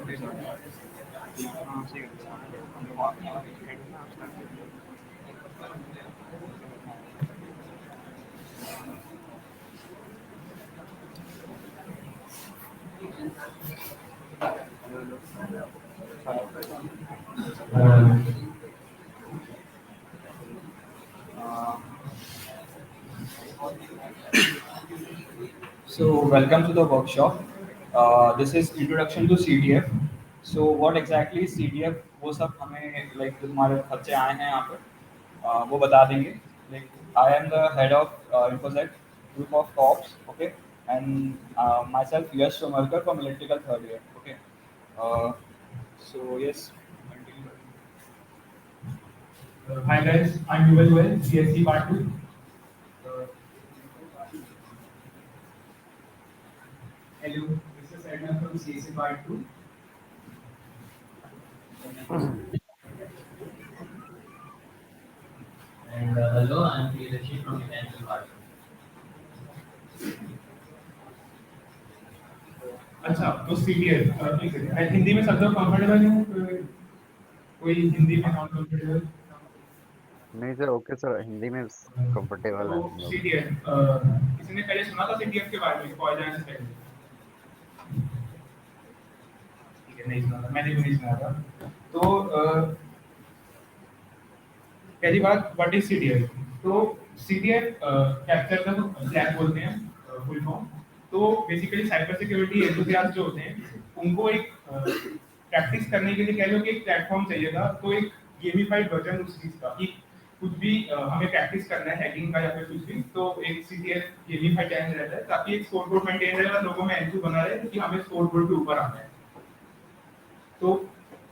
So, welcome to the workshop. This is introduction to CDF. So, what exactly is CDF? वो सब हमें like जो हमारे बच्चे आए हैं यहाँ पर वो बता देंगे. Like I am the head of Infosec group of cops, okay, and myself Yash Shomarkar from electrical third year, okay. Uh, so yes. Continue. Hi guys, I'm Yuval Goel, CSC Part 2. Hello, this is Edna from CSC Part 2. And hello, I'm Priyadarshi from Mechanical Part 2. अच्छा, तो CDF Hindi में सब लोग comfortable हैं? कोई हिंदी में non comfortable? नहीं sir, okay sir, Hindi में कंफर्टेबल है हम तो लोग। CDF किसी ने पहले सुना था CDF के बारे में कॉल जाने से पहले? ठीक है, नहीं सुना था, मैंने भी नहीं सुना था। तो पहली बात, व्हाट इज CDF? तो CDF कैप्चर द फ्लैग बोलते हैं फुल फॉर्म। तो बेसिकली साइबर सिक्योरिटी एंथुसियास्ट जो होते हैं उनको एक प्रैक्टिस करने के लिए कह लो कि एक प्लेटफॉर्म चाहिए था, तो एक गेमिफाइड वर्जन उस चीज का कि कुछ भी हमें प्रैक्टिस करना है हैकिंग का या फिर कुछ भी, तो एक CDF गेमिफाइड चैलेंज रहता है ताकि एक स्कोर बोर्ड मेंटेन रहे और लोगों में एंथु बना रहे कि हमें स्कोर बोर्ड के ऊपर आना है। तो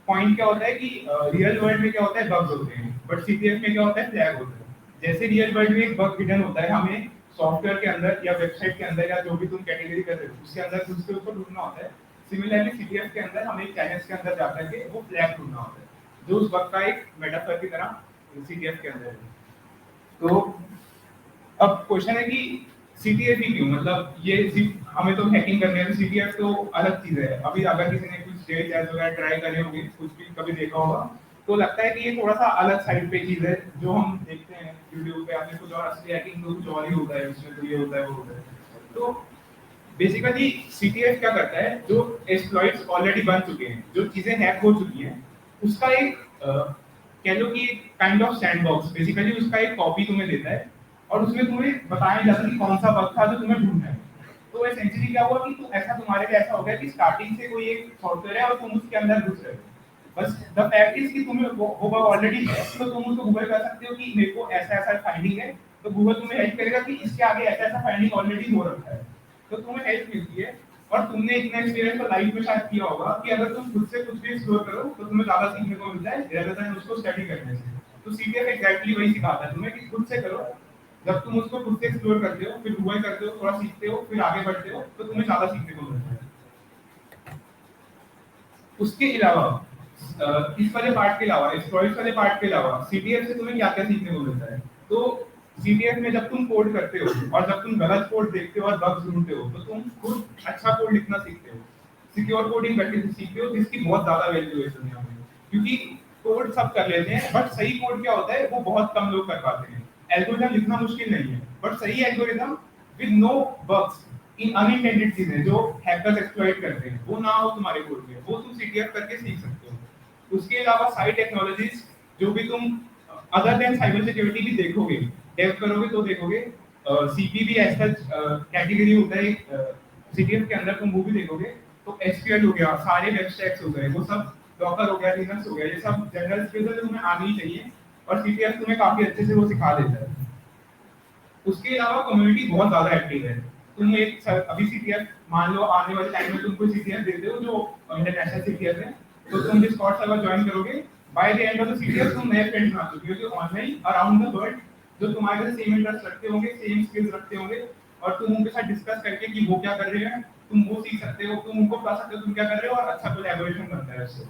पॉइंट क्या होता है कि रियल वर्ल्ड में क्या होता है, बग्स होते हैं, बट CDF में क्या होता है, फ्लैग होता है। जैसे रियल वर्ल्ड में एक बग हिडन होता है, हमें सॉफ्टवेयर के अंदर या वेबसाइट के अंदर या जो भी तुम कैटेगरी कर रहे हो उसके अंदर उसके ऊपर ढूंढना होता है। सिमिलरली CDF के अंदर हमें चैलेंज के अंदर जाकर के वो फ्लैग ढूंढना होता है जो उस बग का एक मेटाफर की तरह CDF के अंदर है। तो अब क्वेश्चन है कि CDF ही क्यों, मतलब ये हमें तो हैकिंग करनी है, तो CDF तो अलग चीज है। अभी अगर किसी ने कुछ जेल चैट वगैरह ट्राई करे होंगे, कुछ भी कभी देखा होगा, तो लगता है कि ये थोड़ा सा अलग साइड पे चीज है जो हम देखते हैं यूट्यूब पे, आपने कुछ और असली हैकिंग तो कुछ और ही होता है, उसमें तो ये होता है वो होता है। तो बेसिकली CDF क्या करता है, जो एक्सप्लॉइट्स ऑलरेडी बन चुके हैं, जो चीजें हैक हो चुकी हैं, उसका एक कह लो कि काइंड ऑफ सैंडबॉक्स, बेसिकली उसका एक कॉपी तुम्हें देता है और उसमें तुम्हें बताया जाता है कि कौन सा बग था जो तुम्हें ढूंढना है। तो एसेंशियली क्या हुआ कि तो ऐसा तुम्हारे लिए ऐसा हो गया कि स्टार्टिंग से कोई एक सॉफ्टवेयर है और तुम उसके अंदर घुस रहे हो, बस द फैक्ट इज कि तुम्हें वो बग ऑलरेडी है, तो तुम उसको गूगल कर सकते हो कि मेरे को ऐसा ऐसा फाइंडिंग है, तो गूगल तुम्हें हेल्प करेगा कि इसके आगे ऐसा ऐसा फाइंडिंग ऑलरेडी हो रखा है, तो तुम्हें हेल्प मिलती है। और तुमने इतना एक्सपीरियंस तो लाइफ में शायद किया होगा कि अगर तुम खुद से कुछ भी एक्सप्लोर करो तो तुम्हें ज्यादा सीखने को मिलता है rather than उसको स्टडी करने से। तो CDF एग्जैक्टली वही सिखाता है तुम्हें कि खुद से करो, जब तुम उसको खुद से एक्सप्लोर करते हो, फिर गूगल करते हो, थोड़ा सीखते हो, फिर आगे बढ़ते हो, तो तुम्हें ज्यादा सीखने को मिलता है। उसके अलावा इस वाले पार्ट के अलावा, एक्सप्लॉइट्स वाले पार्ट के अलावा CDF से तुम्हें क्या क्या सीखने को मिलता है? तो CDF में जब तुम कोड करते हो और जब तुम गलत कोड देखते हो और बग्स ढूंढते हो, तो तुम खुद अच्छा कोड लिखना सीखते हो, सिक्योर कोडिंग करके सीखते हो, जिसकी बहुत ज्यादा वैल्यू है इस दुनिया में। क्योंकि कोड सब कर लेते हैं, बट सही कोड क्या होता है वो बहुत कम लोग कर पाते हैं। एल्गोरिथम लिखना मुश्किल नहीं है, बट सही algorithm with no bugs in unintended चीजें जो हैकर्स एक्सप्लॉइट करते हैं वो ना हो तुम्हारे कोड में, वो तुम CDF करके सीख सकते हो। उसके अलावा सारी टेक्नोलॉजीज जो भी तुम अदर देन साइबर सिक्योरिटी भी देखोगे, डेव करोगे तो देखोगे, CP भी ऐसा कैटेगरी होता है CDF के अंदर, तुम वो भी देखोगे। तो SQL हो गया, सारे वेब स्टैक्स हो गए, वो सब डॉकर हो गया, लिनक्स हो गया, ये सब जनरल स्किल्स है जो तुम्हें आनी ही चाहिए और CDF तुम्हें काफी अच्छे से वो सिखा देता है। उसके अलावा कम्युनिटी बहुत ज्यादा एक्टिव है। तुम एक अभी CDF मान लो आने वाले टाइम में तुम कोई CDF देते हो जो इंटरनेशनल CDF है, तो तुम डिस्कॉर्ड सर्वर ज्वाइन करोगे, by the end of the CDF तुम नए फ्रेंड्स बना चुके हो जो ऑनलाइन अराउंड द वर्ल्ड, जो तुम्हारे जैसे सेम इंटरेस्ट रखते होंगे, सेम स्किल्स रखते होंगे, और तुम उनके साथ डिस्कस करके कि वो क्या कर रहे हैं तुम वो सीख सकते हो, तुम उनको बता सकते हो तुम क्या कर रहे हो, और अच्छा कोलैबोरेशन बनता है उससे।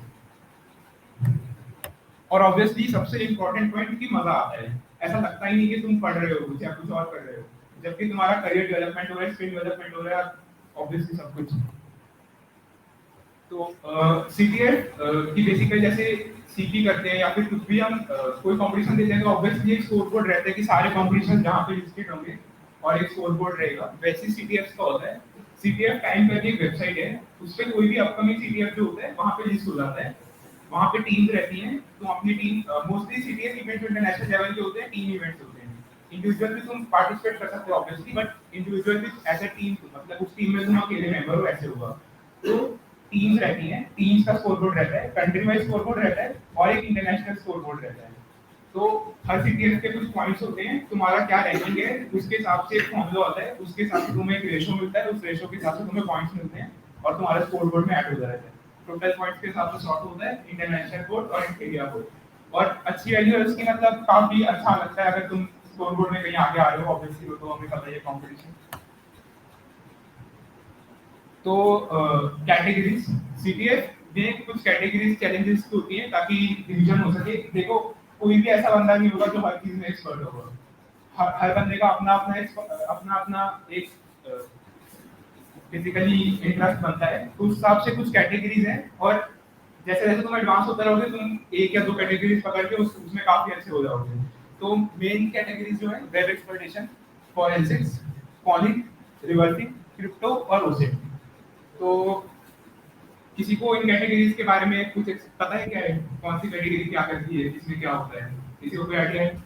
और ऑब्वियसली सबसे इंपॉर्टेंट पॉइंट कि मजा आता है, ऐसा लगता ही नहीं कि तुम पढ़ रहे हो कुछ या कुछ और कर रहे हो, जबकि तुम्हारा करियर डेवलपमेंट हो रहा है, स्किल डेवलपमेंट हो रहा है, ऑब्वियसली सब कुछ। तो सीटीएफ की बेसिकली जैसे सीपी करते हैं या फिर कुछ भी हम कोई कंपटीशन देते हैं तो ऑब्वियसली एक स्कोर बोर्ड रहता है कि सारे कंपटीशन जहाँ पे लिस्टेड होंगे और एक स्कोर बोर्ड रहेगा। वैसे सीटीएफ का होता है। सीटीएफ टाइम करके एक वेबसाइट है, उस पर कोई भी अपकमिंग सीटीएफ जो होता है वहाँ पे लिस्ट हो जाता है। वहाँ पे टीम्स रहती हैं, तो अपनी टीम मोस्टली सीटीएफ इवेंट जो इंटरनेशनल लेवल के होते हैं टीम इवेंट्स होते हैं। इंडिविजुअल भी तुम पार्टिसिपेट कर सकते हो ऑब्वियसली, बट इंडिविजुअल भी एज अ टीम मतलब उस टीम में तुम अकेले मेंबर हो ऐसे होगा। तो टीम्स रहती हैं, टीम्स का स्कोर बोर्ड रहता है, कंट्री वाइज स्कोर बोर्ड रहता है और एक इंटरनेशनल स्कोर बोर्ड रहता है। तो हर सीटीएफ के कुछ पॉइंट्स होते हैं, तुम्हारा क्या रैंकिंग है उसके हिसाब से एक फॉर्मूला होता है, उसके हिसाब से तुम्हें एक रेशो मिलता है, उस रेशो के हिसाब से तुम्हें पॉइंट्स मिलते हैं और तुम्हारे स्कोर बोर्ड में ऐड हो जाता है। टोटल पॉइंट्स के हिसाब से सॉर्ट होता है इंटरनेशनल बोर्ड और इंडिया बोर्ड। और अच्छी वैल्यू है उसकी, मतलब काफी अच्छा लगता है अगर तुम स्कोर बोर्ड में कहीं आगे आ रहे हो, ऑब्वियसली वो तो हमें पता है कंपटीशन। तो कैटेगरीज सीटीएफ में कुछ कैटेगरीज चैलेंजेस होती हैं ताकि डिवीजन हो सके। देखो कोई भी ऐसा बंदा नहीं होगा जो हर चीज में एक्सपर्ट होगा, हर बंदे का अपना अपना एक बेसिकली इंटरेस्ट बनता है, तो उस हिसाब से कुछ कैटेगरीज हैं और जैसे जैसे तुम एडवांस होते रहोगे तुम एक या दो कैटेगरीज पकड़ के उसमें काफी अच्छे हो जाओगे। तो मेन कैटेगरीज जो है web exploitation, forensics, conic, reversing, crypto और ओसेट। तो किसी को इन कैटेगरीज के बारे में कुछ पता है क्या है, कौन सी कैटेगरी क्या करती है, इसमें क्या होता है, किसी को कोई आइडिया है?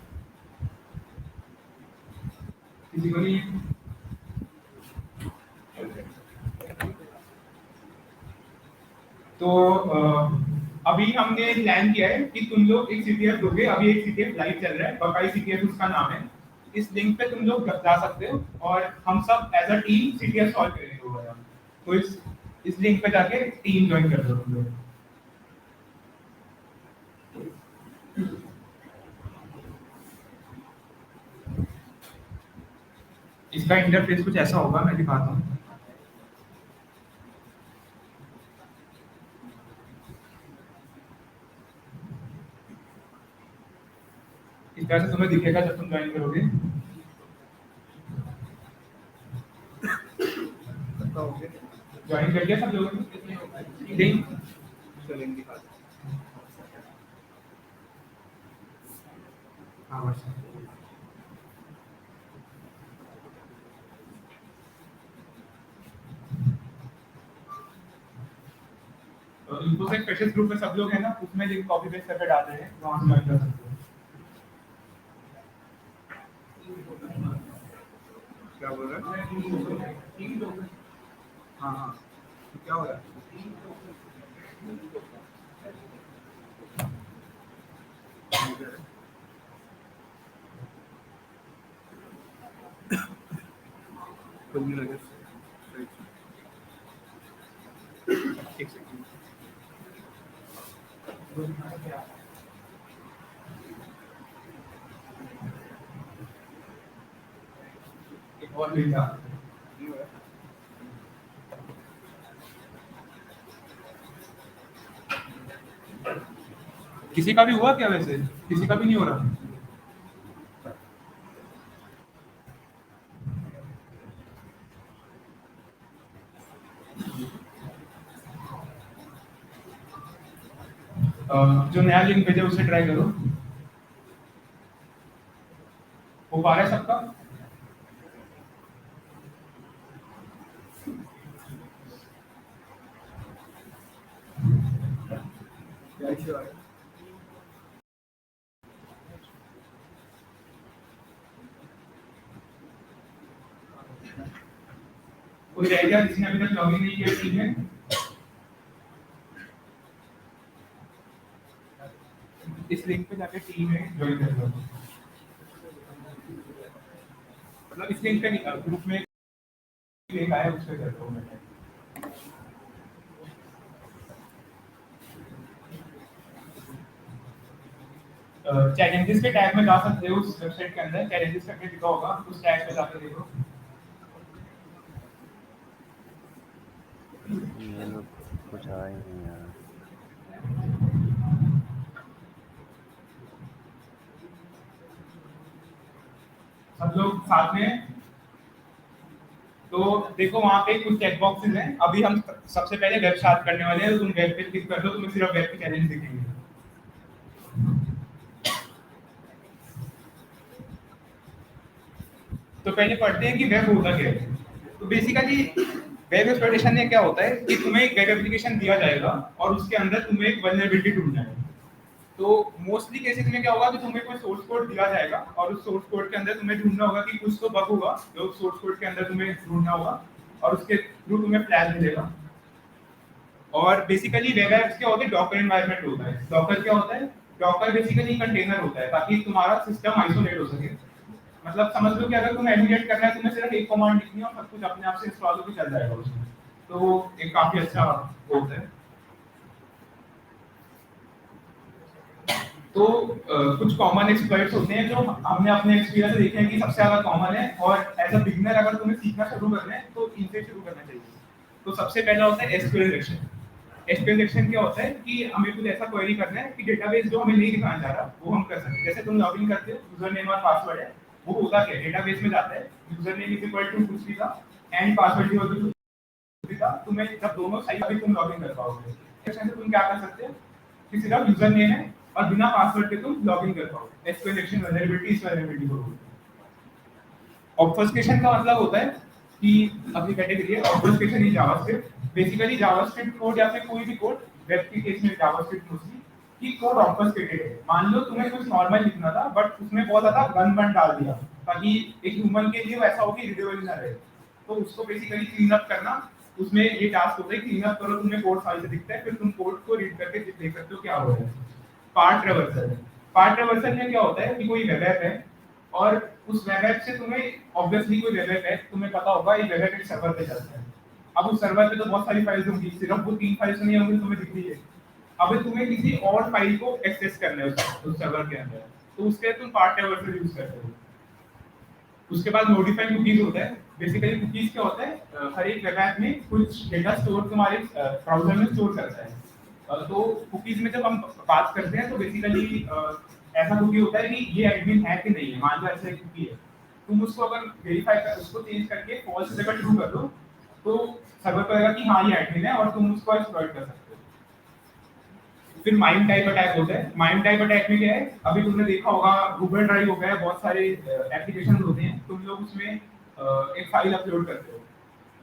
किसी को नहीं? तो अभी हमने प्लान किया है कि तुम लोग एक सीटीएफ दोगे। अभी एक सीटीएफ लाइव चल रहा है, बकाई सीटीएफ उसका नाम है। इस लिंक पे तुम लोग जा सकते हो और हम सब as a team CTF solve करेंगे। तो इस लिंक पे जाके टीम ज्वाइन कर दो तुम लोग। इसका इंटरफेस कुछ ऐसा होगा, मैं दिखाता हूँ। इस तरह से तुम्हें दिखेगा जब तुम ज्वाइन करोगे। ज्वाइन कर लिया सब लोगों ने? लिंक लिंक दिखा दो। हाँ बस इनको से फ्रेशर्स ग्रुप में सब लोग हैं ना, उसमें लिंक कॉपी पेस्ट करके डाल रहे हैं, वहां से ज्वाइन कर सकते हो। क्या बोल रहा है? हाँ हाँ, क्या हो रहा है? कुछ नहीं लगे। एक सेकंड। एक और लिंक आ किसी का भी हुआ क्या? वैसे किसी का भी नहीं हो रहा? जो नया लिंक भेजा उसे ट्राई करो। हो पा रहा है सबका? कोई रह गया जिसने अभी तक लॉगिन नहीं किया टीम में? इस लिंक पे जाके टीम में ज्वाइन कर लो। मतलब इस लिंक पे नहीं, ग्रुप में लिंक आया उस पे कर दो। चैलेंजेस के टैग में जा सकते हो, उस वेबसाइट के अंदर चैलेंजेस करके लिखा होगा, उस टैग पे जाकर देखो। ये लोग कुछ आए नहीं यार। सब लोग साथ में तो देखो वहाँ पे कुछ चेक बॉक्सेस हैं। अभी हम सबसे पहले वेब स्टार्ट करने वाले हैं, तो तुम वेब पे क्लिक कर दो, तुम्हें सिर्फ वेब के चैलेंज दिखेंगे। तो पहले पढ़ते हैं कि वेब होता क्या है। तो बेसिकली वेब एक्सप्लॉइटेशन में क्या होता है कि तुम्हें एक वेब एप्लीकेशन दिया जाएगा और उसके अंदर तुम्हें एक वल्नरेबिलिटी ढूंढना है। तो मोस्टली केसेस में क्या होगा कि तुम्हें कोई सोर्स कोड दिया जाएगा और उस सोर्स कोड के अंदर तुम्हें ढूंढना होगा कि कुछ तो बग होगा जो सोर्स कोड के अंदर तुम्हें ढूंढना होगा और उसके थ्रू तुम्हें फ्लैश मिलेगा। और बेसिकली वेब एप्स क्या होते हैं, डॉकर एनवायरनमेंट होता है। डॉकर क्या होता है? डॉकर बेसिकली कंटेनर होता है ताकि तुम्हारा सिस्टम आइसोलेट हो सके। मतलब समझ लो कि अगर तुम्हें एमुलेट करना है, तुम्हें सिर्फ एक कमांड लिखनी है और सब कुछ अपने आप से इंस्टॉल होकर चल जाएगा उसमें। तो एक काफी अच्छा होता है। तो कुछ कॉमन एक्सप्लॉइट्स होते हैं जो हमने अपने एक्सपीरियंस से देखे हैं कि सबसे ज्यादा कॉमन है, और एज अ बिगिनर अगर तुम्हें सीखना शुरू करना है तो इनसे शुरू करना चाहिए। तो सबसे पहला होता है एसक्यूएल इंजेक्शन। एसक्यूएल इंजेक्शन क्या होता है कि हमें कुछ ऐसा क्वेरी करना है कि डेटाबेस जो हमें नहीं दिखाना चाह रहा वो हम कर सकें। जैसे तुम लॉगिन करते हो, यूजर नेम और पासवर्ड है, वो होता क्या है, डेटाबेस में जाता है, user name is equal to कुछ भी था and password is equal to कुछ भी था। तुम्हें जब दोनों सही अभी तुम लॉगिन कर पाओगे। सेक्शन से तुम क्या कर सकते हो कि सिर्फ यूजर नेम है और बिना पासवर्ड के तुम लॉगिन कर पाओगे। एसक्यूएल इंजेक्शन वल्नरेबिलिटी इस वल्नरेबिलिटी को बोलते हैं। ऑब्फस्केशन का मतलब होता है कि अपनी कैटेगरी है obfuscation in JavaScript. Basically JavaScript code या फिर कोई भी कोड, वेब के केस में जावास्क्रिप्ट मोस्टली, कि कोड ऑब्फस्केटेड है। मान लो तुम्हें कुछ नॉर्मल लिखना था बट उसमें बहुत ज्यादा गन वन डाल दिया ताकि एक ह्यूमन के लिए वैसा हो कि रीडेबल ना रहे। तो उसको बेसिकली क्लीन अप करना, उसमें ये टास्क होता है क्लीन अप करो, तुम्हें कोड फाइल से दिखता है, फिर तुम कोड को रीड करके देख सकते हो क्या हो रहा है। Part traversal. पार्ट ट्रैवर्सल में क्या होता है कि कोई वेब ऐप है और उस वेब ऐप से तुम्हें ऑब्वियसली कोई वेब ऐप है, तुम्हें पता होगा ये वेब ऐप एक सर्वर पे चलता है। अब उस सर्वर पे तो बहुत सारी फाइल्स होंगी, सिर्फ वो 3 फाइल्स नहीं होंगी तुम्हें दिख रही है। अब तुम्हें किसी और फाइल को एक्सेस करना है उस सर्वर के अंदर, तो उसके लिए तुम पार्ट ट्रैवर्सल यूज करते हो। उसके बाद मॉडिफाइड कुकीज होता है। बेसिकली कुकीज क्या होता है, हर एक वेब ऐप में कुछ डेटा स्टोर तुम्हारे ब्राउजर में स्टोर करता है। तो कुकीज में जब हम बात करते हैं तो बेसिकली ऐसा कुकी होता है कि ये एडमिन है कि नहीं है। मान लो ऐसा एक कुकी है, तुम उसको अगर वेरीफाई कर, उसको चेंज करके फॉल्स जगह ट्रू कर दो, तो सर्वर कहेगा कि हाँ ये एडमिन है और तुम उसको एक्सप्लॉइट कर सकते हो। फिर माइम टाइप अटैक होता है। माइम टाइप अटैक में क्या है, अभी तुमने देखा होगा गूगल ड्राइव हो गया, बहुत सारे एप्लीकेशन होते हैं, तुम लोग उसमें एक फाइल अपलोड करते हो।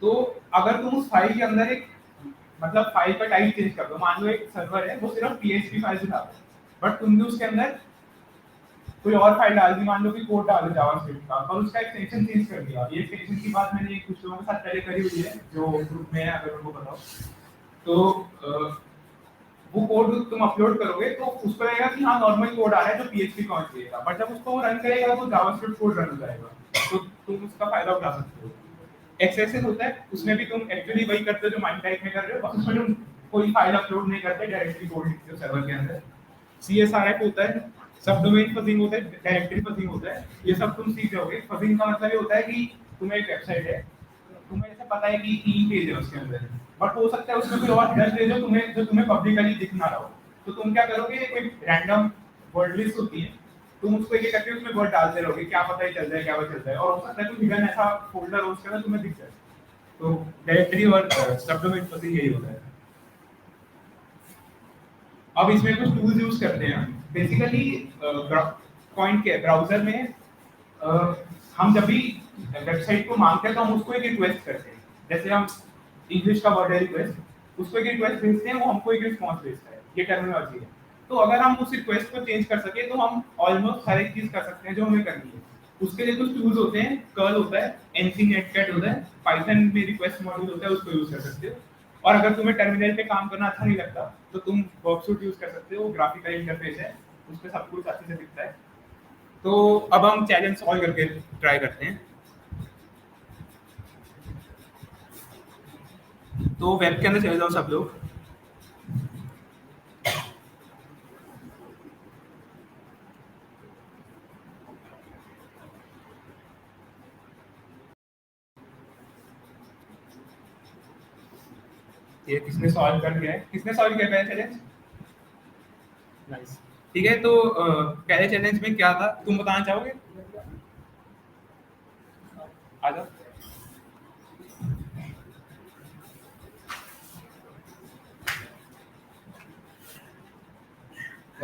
तो अगर तुम उस फाइल के अंदर एक मतलब फाइल का टाइप चेंज कर दो, मान लो एक सर्वर है वो सिर्फ पीएचपी फाइल दिखाता है, बट तुमने उसके अंदर कोई और फाइल डाल दी, मान लो कि कोड डाल दो जावास्क्रिप्ट का, और उसका एक्सटेंशन चेंज कर दिया। ये एक्सटेंशन की बात मैंने कुछ लोगों के साथ पहले करी हुई है जो ग्रुप में है, अगर उनको बताओ तो वो कोड तुम अपलोड करोगे तो उसको लगेगा कि हाँ नॉर्मल कोड आ रहा है जो पीएचपी का चाहिएगा, बट जब उसको वो रन करेगा तो जावास्क्रिप्ट कोड रन हो जाएगा, तो तुम उसका फायदा उठा सकते हो। एक्सएसएस होता है, उसमें भी तुम एक्चुअली वही करते हो जो माइंड टाइप में कर रहे हो, बस उसमें तुम कोई फाइल अपलोड नहीं करते, डायरेक्टली कोड लिखते हो सर्वर के अंदर। सीएसआरएफ होता है, सब डोमेन फजिंग होता है, डायरेक्टरी फजिंग होता है। ये सब तुम सीख जाओगे। फजिंग का मतलब ये होता है कि तुम्हें एक वेबसाइट है, तुम्हें ऐसा पता है कि 3 पेज है उसके अंदर, बट हो सकता है उसमें कोई और हिडन पेज हो तुम्हें जो तुम्हें पब्लिकली दिख ना रहा हो। तो तुम क्या करोगे, कोई रैंडम वर्ड लिस्ट होती है, तुम उसको एक एक करके उसमें वर्ड डालते रहोगे, क्या पता ही चल जाए क्या पता चल जाए, और हो सकता है कोई हिडन ऐसा फोल्डर हो उसके अंदर तुम्हें दिख जाए। तो डायरेक्टरी और सबडोमेन फजिंग यही होता है। अब इसमें कुछ टूल्स यूज करते हैं बेसिकली। पॉइंट के ब्राउजर में हम जब भी वेबसाइट को मांगते हैं तो हम उसको एक रिक्वेस्ट करते हैं। जैसे हम इंग्लिश का वर्ड है रिक्वेस्ट, उसको एक रिक्वेस्ट भेजते हैं, वो हमको एक रिस्पॉन्स भेजता है। ये टर्मिनोलॉजी है। तो अगर हम उस रिक्वेस्ट को चेंज कर सके तो हम ऑलमोस्ट हर एक चीज कर सकते हैं जो हमें करनी है। उसके लिए कुछ टूल्स होते हैं, कर्ल होता है, एनसी नेटकैट होता है, पाइथन में रिक्वेस्ट मॉड्यूल होता है, उसको यूज कर सकते हो। और अगर तुम्हें टर्मिनल पे काम करना अच्छा नहीं लगता तो तुम वर्कसूट यूज कर सकते हो, ग्राफिकल इंटरफेस है, उस पे सब कुछ अच्छे से दिखता है। तो अब हम चैलेंज सॉल्व करके ट्राई करते हैं। तो वेब के अंदर चले जाओ सब लोग। ये किसने सॉल्व कर दिया है, किसने सॉल्व किया पहले चैलेंज? नाइस। ठीक है, तो पहले चैलेंज में क्या था तुम बताना चाहोगे? आ जाओ।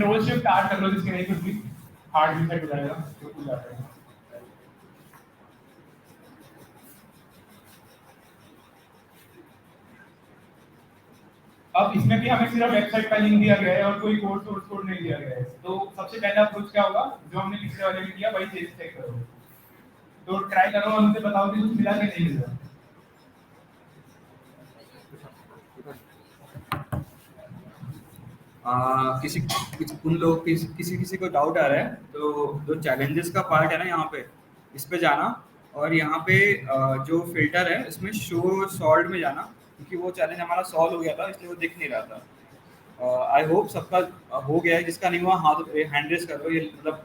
कंट्रोल शिफ्ट आर कर लो, जिसके नहीं कुछ भी हार्ड रीसेट हो जाएगा तो खुल जाता है। अब इसमें भी हमें सिर्फ वेबसाइट का लिंक दिया गया है और कोई कोड सोर्स कोड नहीं दिया गया है। तो सबसे पहला अप्रोच क्या होगा, जो हमने पिछले वाले में किया वही चेक करो। तो ट्राई करो और मुझे बताओ कि कुछ मिला कि नहीं मिला। उन लोग किसी किसी को डाउट आ रहा है, तो जो चैलेंजेस का पार्ट है ना यहाँ पे, इस पे जाना, और यहाँ पे जो फिल्टर है इसमें शो सॉल्व में जाना, क्योंकि वो चैलेंज हमारा सॉल्व हो गया था इसलिए वो दिख नहीं रहा था। आई होप सबका हो गया है, जिसका नहीं हुआ हाथ हैंड रेस करो। ये मतलब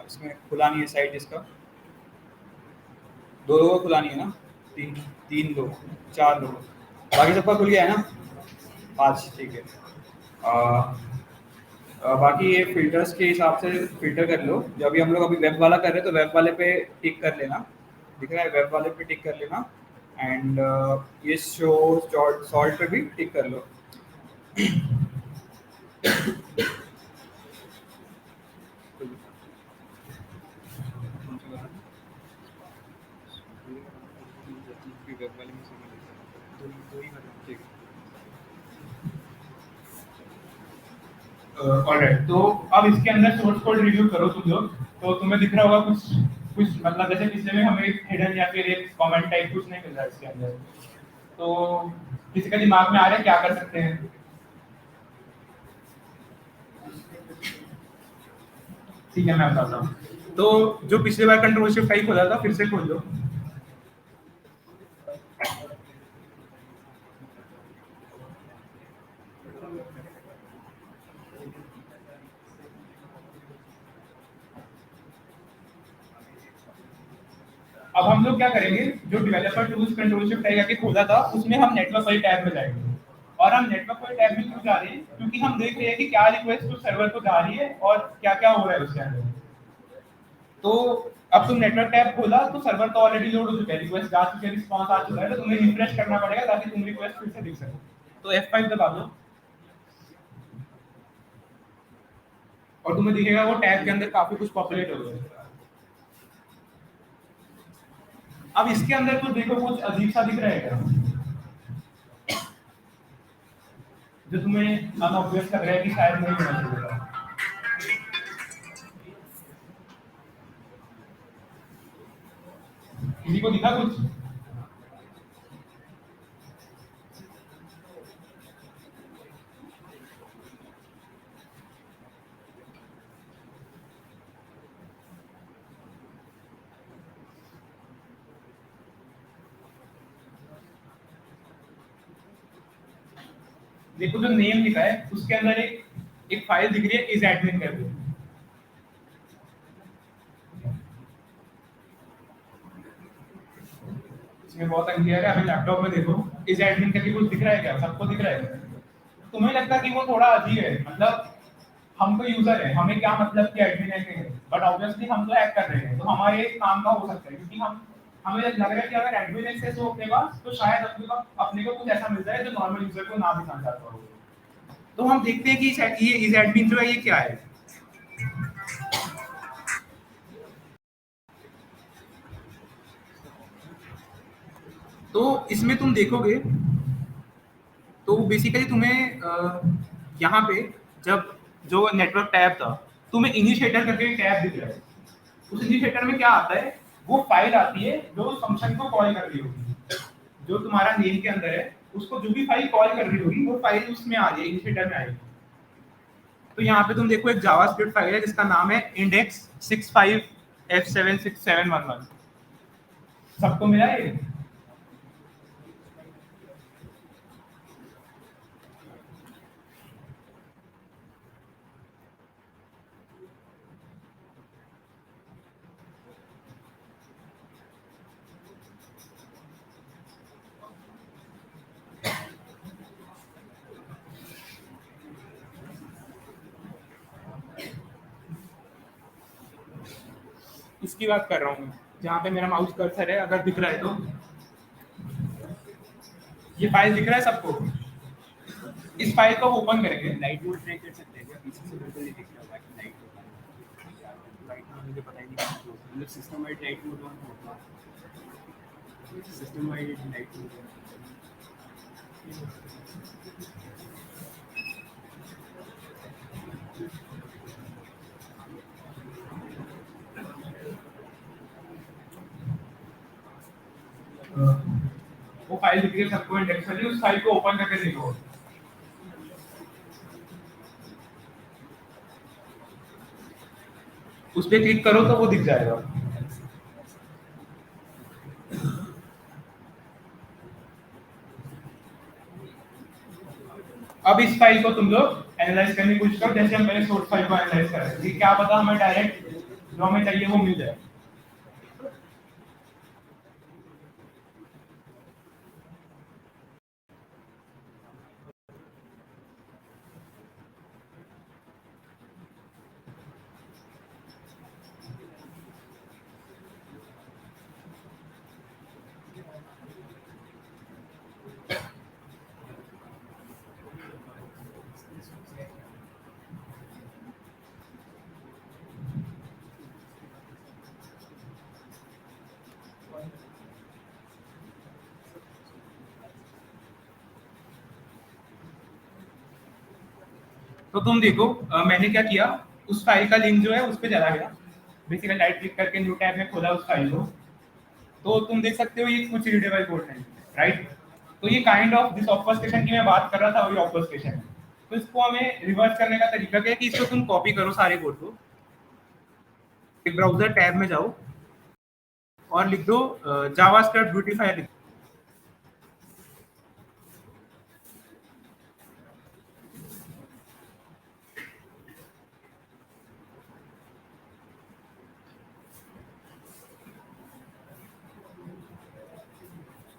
इसमें खुला नहीं है साइट इसका, 2 लोगों को खुला नहीं है ना, 3 लोग 4 लोग, बाकी सबका खुल गया है ना, 5, ठीक है। बाकी ये फिल्टर्स के हिसाब से फिल्टर कर लो। जब भी हम लोग अभी वेब वाला कर रहे हैं तो वेब वाले पे टिक कर लेना, दिख रहा है, वेब वाले पे टिक कर लेना, एंड ये शो सॉल्ट पे भी टिक कर लो। ऑलराइट, तो अब इसके अंदर सोर्स कोड रिव्यू करो तुम लोग। तो तुम्हें दिख रहा होगा कुछ कुछ मतलब जैसे पिछले में हमें एक हिडन या फिर एक कमेंट टाइप कुछ नहीं मिल रहा है इसके अंदर। तो किसी का दिमाग में आ रहा है क्या कर सकते हैं? ठीक है, मैं बताता हूँ। तो जो पिछली बार कंट्रोल शिफ्ट टाइप खोला था, फिर से खोल लो। अब हम लोग क्या करेंगे, जो developer tools control shift type करके खोला था उसमें हम नेटवर्क वाली टैब में जाएंगे। और हम नेटवर्क वाली टैब में क्यों जा रहे हैं, क्योंकि हम देख रहे हैं कि क्या रिक्वेस्ट उस सर्वर को जा रही है और क्या क्या हो रहा है उसके अंदर। तो अब तुम नेटवर्क टैब खोला तो सर्वर तो ऑलरेडी लोड हो चुका है, रिक्वेस्ट जा चुकी है, रिस्पांस आ चुका है, तो तुम्हें रिफ्रेश करना पड़ेगा ताकि तुम रिक्वेस्ट फिर से देख सको। तो F5 दबा दो और तुम्हें दिखेगा वो टैब के अंदर काफी कुछ पॉपुलेट हो गया है। अब इसके अंदर कुछ देखो, कुछ अजीब सा दिख रहा है क्या, जो तुम्हें अनऑब्वियस लग रहा है कि शायद नहीं होना चाहिए था। किसी को दिखा कुछ? देखो जो नेम लिखा है उसके अंदर एक फाइल दिख रही है इज एडमिन करके। इसमें बहुत अनक्लियर है, अभी लैपटॉप में देखो इज एडमिन करके कुछ दिख रहा है क्या? सबको दिख रहा है? तुम्हें लगता है कि वो थोड़ा अजीब है, मतलब हम तो यूजर है, हमें क्या मतलब कि एडमिन है कि, बट ऑब्वियसली हम तो हैक कर रहे हैं तो हमारे काम का हो सकता है, क्योंकि हमें लग रहा है कि अगर एडमिन एक्सेस हो अपने पास तो शायद अपने को कुछ ऐसा मिल जाए जो नॉर्मल यूजर को ना दिखना चाहता हो। तो हम देखते हैं कि ये इज एडमिन जो है ये क्या है। तो इसमें तुम देखोगे तो बेसिकली तुम्हें यहाँ पे जब जो नेटवर्क टैब था, तुम्हें इनिशिएटर करके एक टैब दिख रहा है। उस इनिशिएटर में क्या आता है, वो फाइल आती है जो उस फंक्शन को कॉल कर रही होगी, जो तुम्हारा नेम के अंदर है उसको जो भी फाइल कॉल कर रही होगी वो फाइल उसमें आ जाएगी, इनिशिएटर में आएगी। तो यहाँ पे तुम देखो एक जावास्क्रिप्ट फाइल है जिसका नाम है index65f76711। सबको मिला है? इसकी बात कर रहा हूँ जहाँ पे मेरा माउस कर्सर है, अगर दिख रहा है तो ये फाइल दिख रहा है सबको? इस फाइल को ओपन करेंगे। लाइट मोड ट्रैक कर सकते हैं क्या? पीछे से बिल्कुल नहीं दिख रहा होगा कि लाइट होता है। लाइट मोड मुझे पता ही नहीं कहाँ पे होता है। मतलब system wide light mode on होता है। System wide light mode on. वो फाइल दिख रही है सबको इंडेक्स वाली, उस फाइल को ओपन करके देखो। उस पर क्लिक करो तो वो दिख जाएगा। अब इस फाइल को तुम लोग एनालाइज करने की कोशिश करो, जैसे हम पहले सोर्स फाइल को एनालाइज कर रहे थे। क्या पता हमें डायरेक्ट जो हमें चाहिए वो मिल जाए। तो तुम देखो मैंने क्या किया, उस फाइल का लिंक जो है उस पर चला गया। बेसिकली राइट क्लिक करके न्यू टैब में खोला उस फाइल को, तो तुम देख सकते हो ये कुछ रीडेबल कोड है, राइट। तो ये काइंड ऑफ जिस ऑब्फस्केशन की मैं बात कर रहा था वही ऑब्फस्केशन है। तो इसको हमें रिवर्स करने का तरीका क्या है कि इसको तुम कॉपी करो सारे कोड को, एक ब्राउजर टैब में जाओ और लिख दो जावास्क्रिप्ट ब्यूटीफायर लिख।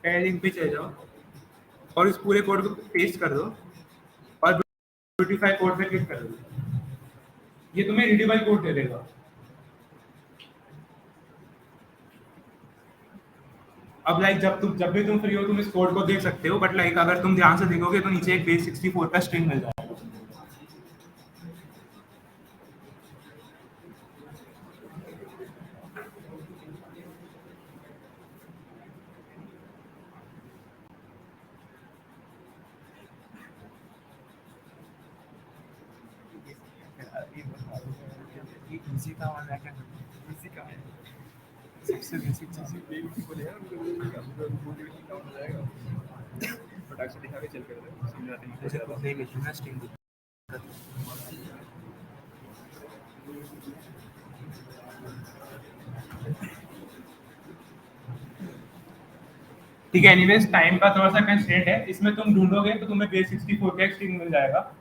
लिंक पे चले जाओ और इस पूरे कोड को पेस्ट कर दो और ब्यूटीफाई कोड पे क्लिक कर दो। ये तुम्हें रीडेबल कोड दे देगा। अब लाइक जब भी तुम फ्री हो तुम इस कोड को देख सकते हो, बट लाइक अगर तुम ध्यान से देखोगे तो नीचे एक बेस 64 का स्ट्रिंग मिल जाएगा। इजी का और क्या इजी का है सबसे बेसिक चीज ब्यूटीफुल है, उनको हो जाएगा फटाक से दिखा के चल कर समझाते हैं जैसे तो नहीं लिखना स्ट्रिंग। ठीक है, एनीवेज टाइम का थोड़ा सा कंस्ट्रेंट है, इसमें तुम ढूंढोगे तो तुम्हें बेस 64 का स्ट्रिंग मिल जाएगा।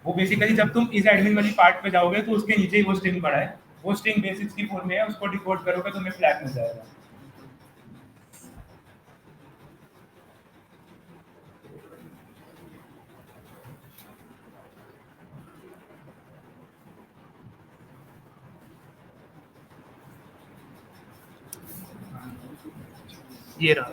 वो बेसिकली जब तुम इस एडमिन वाली पार्ट पे जाओगे तो उसके नीचे ही वो स्ट्रिंग पड़ा है, वो स्ट्रिंग बेस 64 में है, उसको डिकोड करोगे तो तुम्हें फ्लैग मिल जाएगा। ये रहा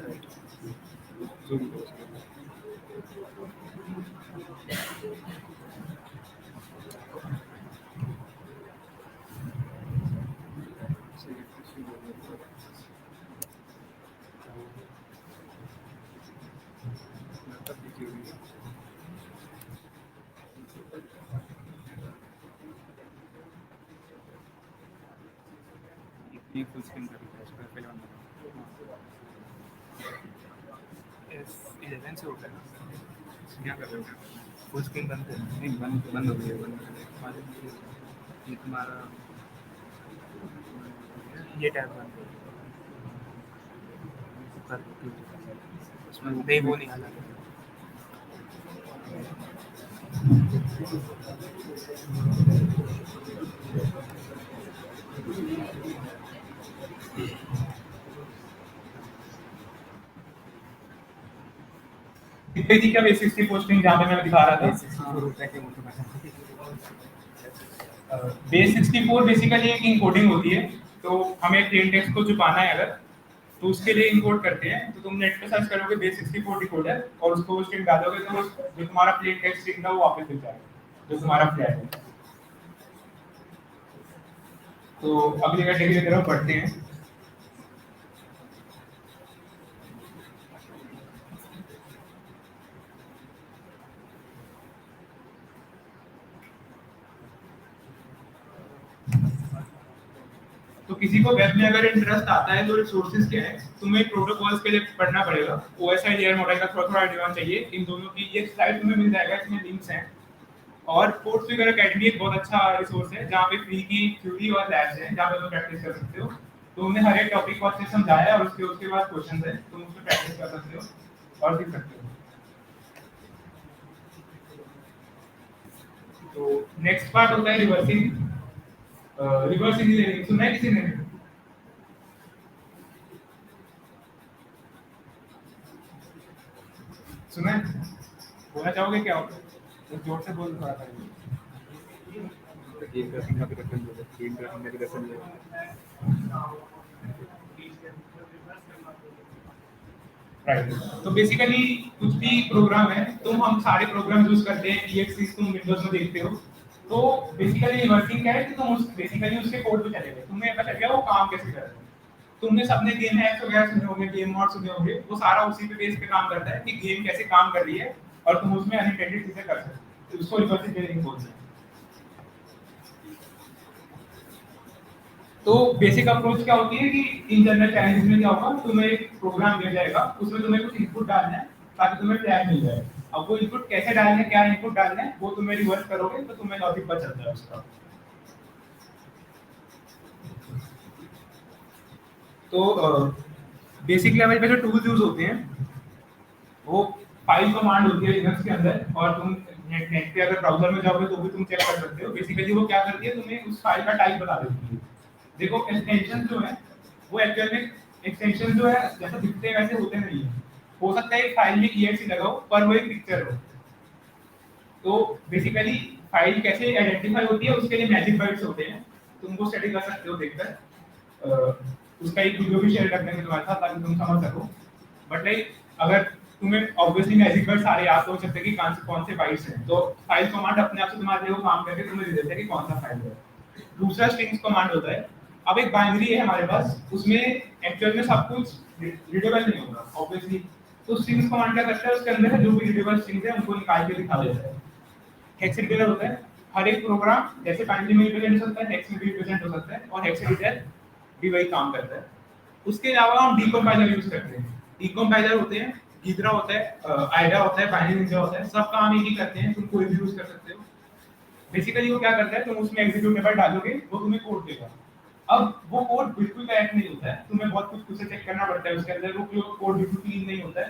फुल स्क्रीन कर दिया इसको पहले बंद करो। S11 से होता है क्या कर रहे हो? फुल स्क्रीन बंद कर, नहीं बंद हो गया, बंद। ये तुम्हारा ये टैब बंद कर, उसमें नहीं वो नहीं आना। थी क्या बेस 64 स्ट्रिंग जहाँ पे मैं दिखा रहा था। बेस 64 बेसिकली एक इनकोडिंग होती है, तो हमें प्लेन टेक्स्ट को छुपाना है अगर, तो उसके लिए इनकोड करते हैं। तो तुम नेट पे सर्च करोगे base64 डिकोडर और उसको स्ट्रिंग डालोगे तो जो तुम्हारा प्लेन टेक्स्ट स्ट्रिंग था वो वापस मिल जाएगा, जो तुम्हारा फ्लैग है। तो अगली कैटेगरी की तरफ बढ़ते हैं। तो किसी को वेब में अगर इंटरेस्ट आता है तो रिसोर्सेज क्या है, तुम्हें प्रोटोकॉल्स के लिए पढ़ना पड़ेगा। ओएसआई लेयर मॉडल का थोड़ा थोड़ा एडवांस चाहिए। इन दोनों की ये स्लाइड तुम्हें मिल जाएगा, इसमें लिंक्स हैं। और कोर्सफिगर एकेडमी एक बहुत अच्छा रिसोर्स है जहाँ पे फ्री की थ्योरी और लैब्स हैं जहाँ पे तुम प्रैक्टिस कर सकते हो। तो उन्हें हर एक टॉपिक को अच्छे से समझाया है और उसके बाद क्वेश्चन है, तुम उसमें प्रैक्टिस कर सकते हो और सीख सकते हो। तो नेक्स्ट पार्ट होता है रिवर्सिंग। रिवर्स इंजीनियरिंग सुना है किसी ने? सुना है? बोलना चाहोगे क्या होता है? तो जोर से बोल थोड़ा सा। राइट। तो बेसिकली कुछ भी प्रोग्राम है, हम सारे प्रोग्राम यूज करते हैं। exe तुम विंडोज में देखते हो। तो बेसिकली रिवर्सिंग क्या है कि तुम बेसिकली उसके कोड पे चले गए, तुम्हें पता चल गया वो काम कैसे कर रहा है। तुमने सबने गेम हैक्स वगैरह सुने होंगे, गेम मॉड सुने होंगे, वो सारा उसी पे बेस पे काम करता है कि गेम कैसे काम कर रही है और तुम उसमें अनइंटेंडेड चीजें कर सकते हो। तो उसको रिवर्स इंजीनियरिंग बोलते हैं। तो बेसिक अप्रोच क्या होती है कि इन जनरल चैलेंजेस में क्या होगा, तुम्हें एक प्रोग्राम दिया जाएगा, उसमें तुम्हें कुछ इनपुट डालना है ताकि तुम्हें फ्लैग मिल जाए। अब वो इनपुट कैसे डालना है, क्या इनपुट डालना है, वो तुम्हें रिवर्स करोगे तो तुम्हें लॉजिक पता चलता है उसका। तो बेसिक लेवल पे जो टूल्स यूज होते हैं वो फाइल कमांड होती है लिनक्स के अंदर, और तुम नेट पे अगर ब्राउजर में जाओगे तो भी तुम चेक कर सकते हो। बेसिकली वो क्या करती है, तुम्हें उस फाइल का टाइप बता देती है। देखो एक्सटेंशन जो है वो एक्चुअल में एक्सटेंशन जो है जैसे दिखते हैं वैसे होते नहीं है। हो सकता है एक फाइल में exe लगा हो पर वो एक पिक्चर हो। तो बेसिकली फाइल कैसे आइडेंटिफाई होती है उसके लिए मैजिक बाइट्स होते हैं, तुम वो स्टडी कर सकते हो देखकर। उसका एक वीडियो भी शेयर करने में तुम्हारे साथ ताकि तुम समझ सको। बट लाइक अगर तुम्हें ऑब्वियसली मैजिक बाइट्स सारे याद तो हो सकते हैं कि कौन से बाइट्स हैं, तो फाइल कमांड अपने आप से तुम्हारे लिए वो काम करके तुम्हें दे देता है कि कौन सा फाइल है। दूसरा स्ट्रिंग्स कमांड होता है। अब एक बाइनरी है हमारे पास, उसमें एक्चुअल में सब कुछ रीडेबल नहीं होगा ऑब्वियसली। तो स्ट्रिंग्स कमांड क्या करता है, उसके अंदर जो भी रीडेबल स्ट्रिंग्स है उनको निकाल के दिखा देता है। हेक्स एडिटर होता है। हर एक प्रोग्राम जैसे बाइनरी में रिप्रेजेंट हो सकता है, हेक्स में भी रिप्रेजेंट हो सकता है, और हेक्स एडिटर भी वही काम करता है। उसके अलावा हम डीकंपाइलर यूज करते हैं। डीकंपाइलर होते हैं, गीदरा होता है, आइडा होता है, बाइनरी निंजा होता है, सब काम एक ही करते हैं, तुम कोई भी यूज कर सकते हो। बेसिकली वो क्या करता है, तुम उसमें एग्जीक्यूटेबल डालोगे वो तुम्हें कोड देगा। अब वो कोड बिल्कुल करेक्ट नहीं होता है, तुम्हें बहुत कुछ से चेक करना पड़ता है उसके अंदर, वो कोड बिल्कुल क्लीन नहीं होता है,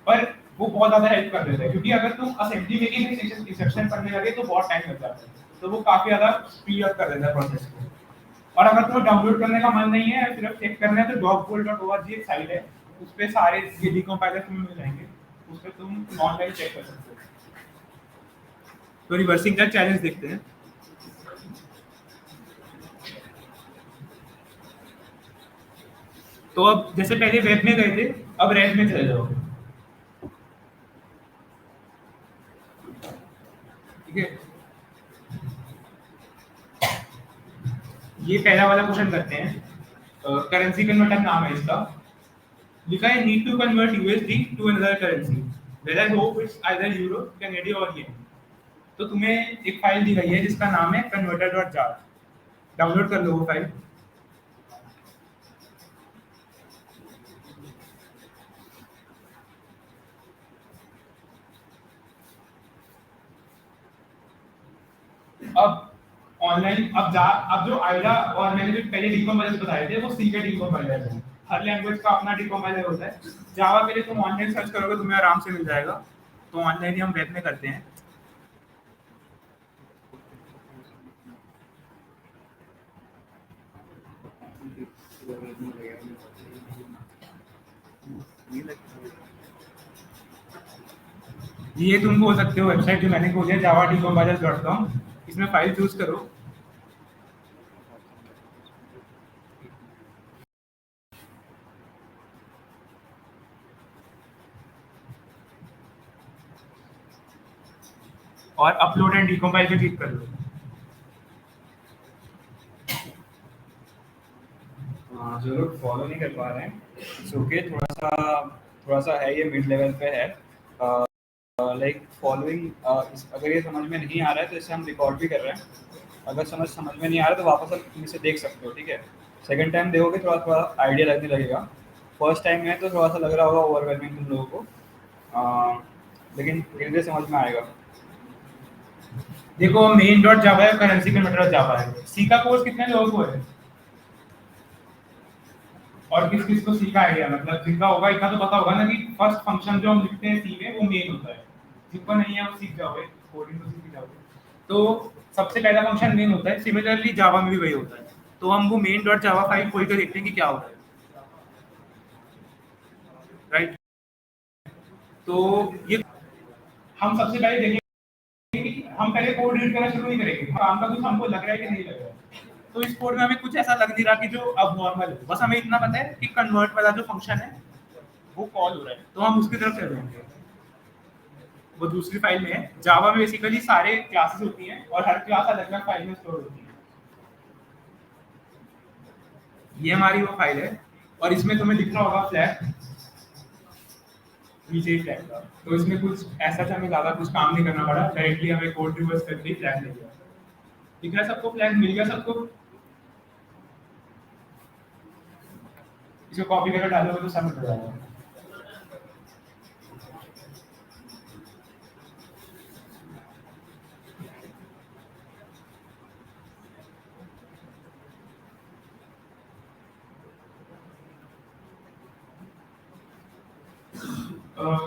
पर वो बहुत ज्यादा हेल्प कर देता है। क्योंकि अगर तुम असेंबली मेकिंग में इंस्ट्रक्शन पढ़ने लगे तो बहुत टाइम लग जाता है, तो वो काफी ज्यादा स्पीड अप कर देता है प्रोसेस को। और अगर तुम्हें डाउनलोड करने का मन नहीं है, सिर्फ चेक करना है, तो dogpool.org एक साइट है, उस पे सारे ये डीकंपाइलर तुम्हें मिल जाएंगे, उस पे तुम ऑनलाइन चेक कर सकते हो। तो रिवर्सिंग का चैलेंज देखते हैं। तो अब जैसे पहले वेब में गए थे, अब रेड में चले जाओ। ठीक है, ये पहला वाला क्वेश्चन करते हैं। करेंसी कन्वर्टर नाम है इसका। लिखा है need to convert USD to another currency, where I hope it's either euro, Canadian और येन। तो तुम्हें एक फाइल दी गई है जिसका नाम है converter.jar। डाउनलोड कर लो वो फाइल। अब ऑनलाइन अब जो आइडा और मैंने जो पहले डीकंपाइलर्स बताए थे वो सी के डीकंपाइलर है। हर लैंग्वेज का अपना डीकंपाइलर होता है। जावा के लिए तुम ऑनलाइन सर्च करोगे तुम्हें आराम से मिल जाएगा। तो ऑनलाइन ही हम वेब में करते हैं। ये तुम बोल सकते हो वेबसाइट जो मैंने खोली है java-decompilers.com, इसमें फाइल चूज करो। और अपलोड एंड डिकम्पाइल पे क्लिक कर लो। हाँ, जो लोग फॉलो नहीं कर पा रहे हैं, इट्स ओके, थोड़ा सा है, ये मिड लेवल पे है। लाइक फॉलोइंग, अगर ये समझ में नहीं आ रहा है तो इसे हम रिकॉर्ड भी कर रहे हैं। अगर समझ में नहीं आ रहा तो वापस आप इसे देख सकते हो, ठीक है। सेकंड टाइम देखोगे थोड़ा थोड़ा आइडिया लगने लगेगा। फर्स्ट टाइम में तो थोड़ा सा लग रहा होगा ओवरवेलमिंग तुम लोगों को, लेकिन धीरे धीरे समझ में आएगा। देखो मेन डॉट जावा है, करेंसी कन्वर्टर जावा है। सी का कोर्स कितने लोगों को है और किस किस को सी का आइडिया, मतलब जिनका होगा इतना तो पता होगा ना कि फर्स्ट फंक्शन जो हम लिखते हैं सी में वो मेन होता है। जिनको नहीं है वो सीख जाओगे, कोडिंग तो सीख जाओगे। तो सबसे पहला फंक्शन मेन होता है। सिमिलरली जावा में भी वही होता है। तो हम वो मेन डॉट जावा फाइल खोल कर देखते हैं कि क्या हो रहा है, राइट। तो ये हम सबसे पहले देखेंगे कि हम पहले कोड रीड करना शुरू नहीं करेंगे, काम का कुछ हमको लग रहा है कि नहीं लग रहा है। तो इस कोड में हमें कुछ ऐसा लग नहीं रहा कि जो अब नॉर्मल है। बस हमें इतना पता है कि कन्वर्ट वाला जो फंक्शन है वो कॉल हो रहा है, तो हम उसकी तरफ चल जाएंगे। वो दूसरी फाइल में है। जावा में बेसिकली सारे क्लासेस होती हैं और हर क्लास अलग अलग फाइल में स्टोर होती है। ये हमारी वो फाइल है और इसमें तुम्हें दिख रहा होगा फ्लैग, नीचे ही फ्लैग था। तो इसमें कुछ ऐसा था, हमें ज़्यादा कुछ काम नहीं करना पड़ा, डायरेक्टली हमें कोड रिवर्स करके ही फ्लैग मिल गया। ठीक है, सबको फ्लैग मिल गया सबको। इसको कॉपी करके डालोगे तो सब मिल जाएगा।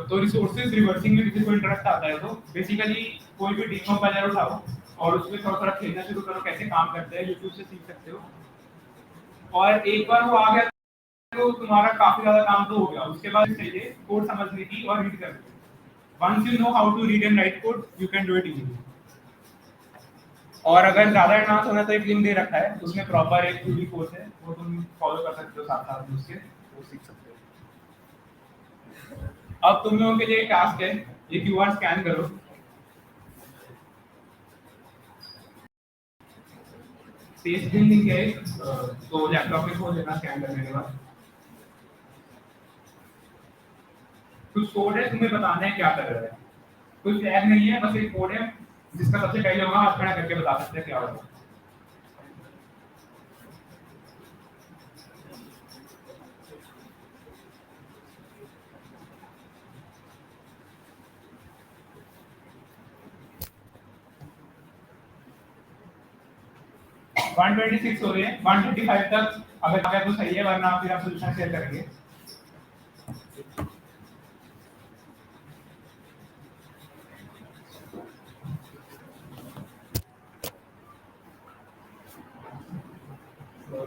तो रिसोर्सेज रिवर्सिंग में किसी को इंटरेस्ट आता है तो बेसिकली कोई भी डिकम्पाइलर उठाओ और उसमें थोड़ा थोड़ा खेलना शुरू करो, कैसे काम करते हैं, यूट्यूब से सीख सकते हो। और एक बार वो आ गया तो तुम्हारा काफी ज्यादा काम तो हो गया। उसके बाद चाहिए कोड समझने की और रीड करने की। Once you know how to read and write code you can do it easily. और अगर ज्यादा एडवांस होना तो एक लिंक दे रखा है, उसमें प्रॉपर एक पूरी कोर्स है, वो तुम फॉलो कर सकते हो, साथ साथ में उसके वो सीख सकते हो। अब तुम लोगों के लिए टास्क है, ये क्यूआर स्कैन करो। पेज पिन लिंक है, तो लैपटॉप में खोल लेना स्कैन करने के बाद। कुछ कोड है, तुम्हें बताना है क्या कर रहा है। कोई फ्लैग नहीं है, बस एक कोड है जिसका सबसे पहले होगा हाथ खड़ा करके बता सकते हैं क्या होगा। वन 126 हो रहे हैं, 125 तक अगर आ गया तो सही है, वरना फिर आप सोल्यूशन शेयर करेंगे।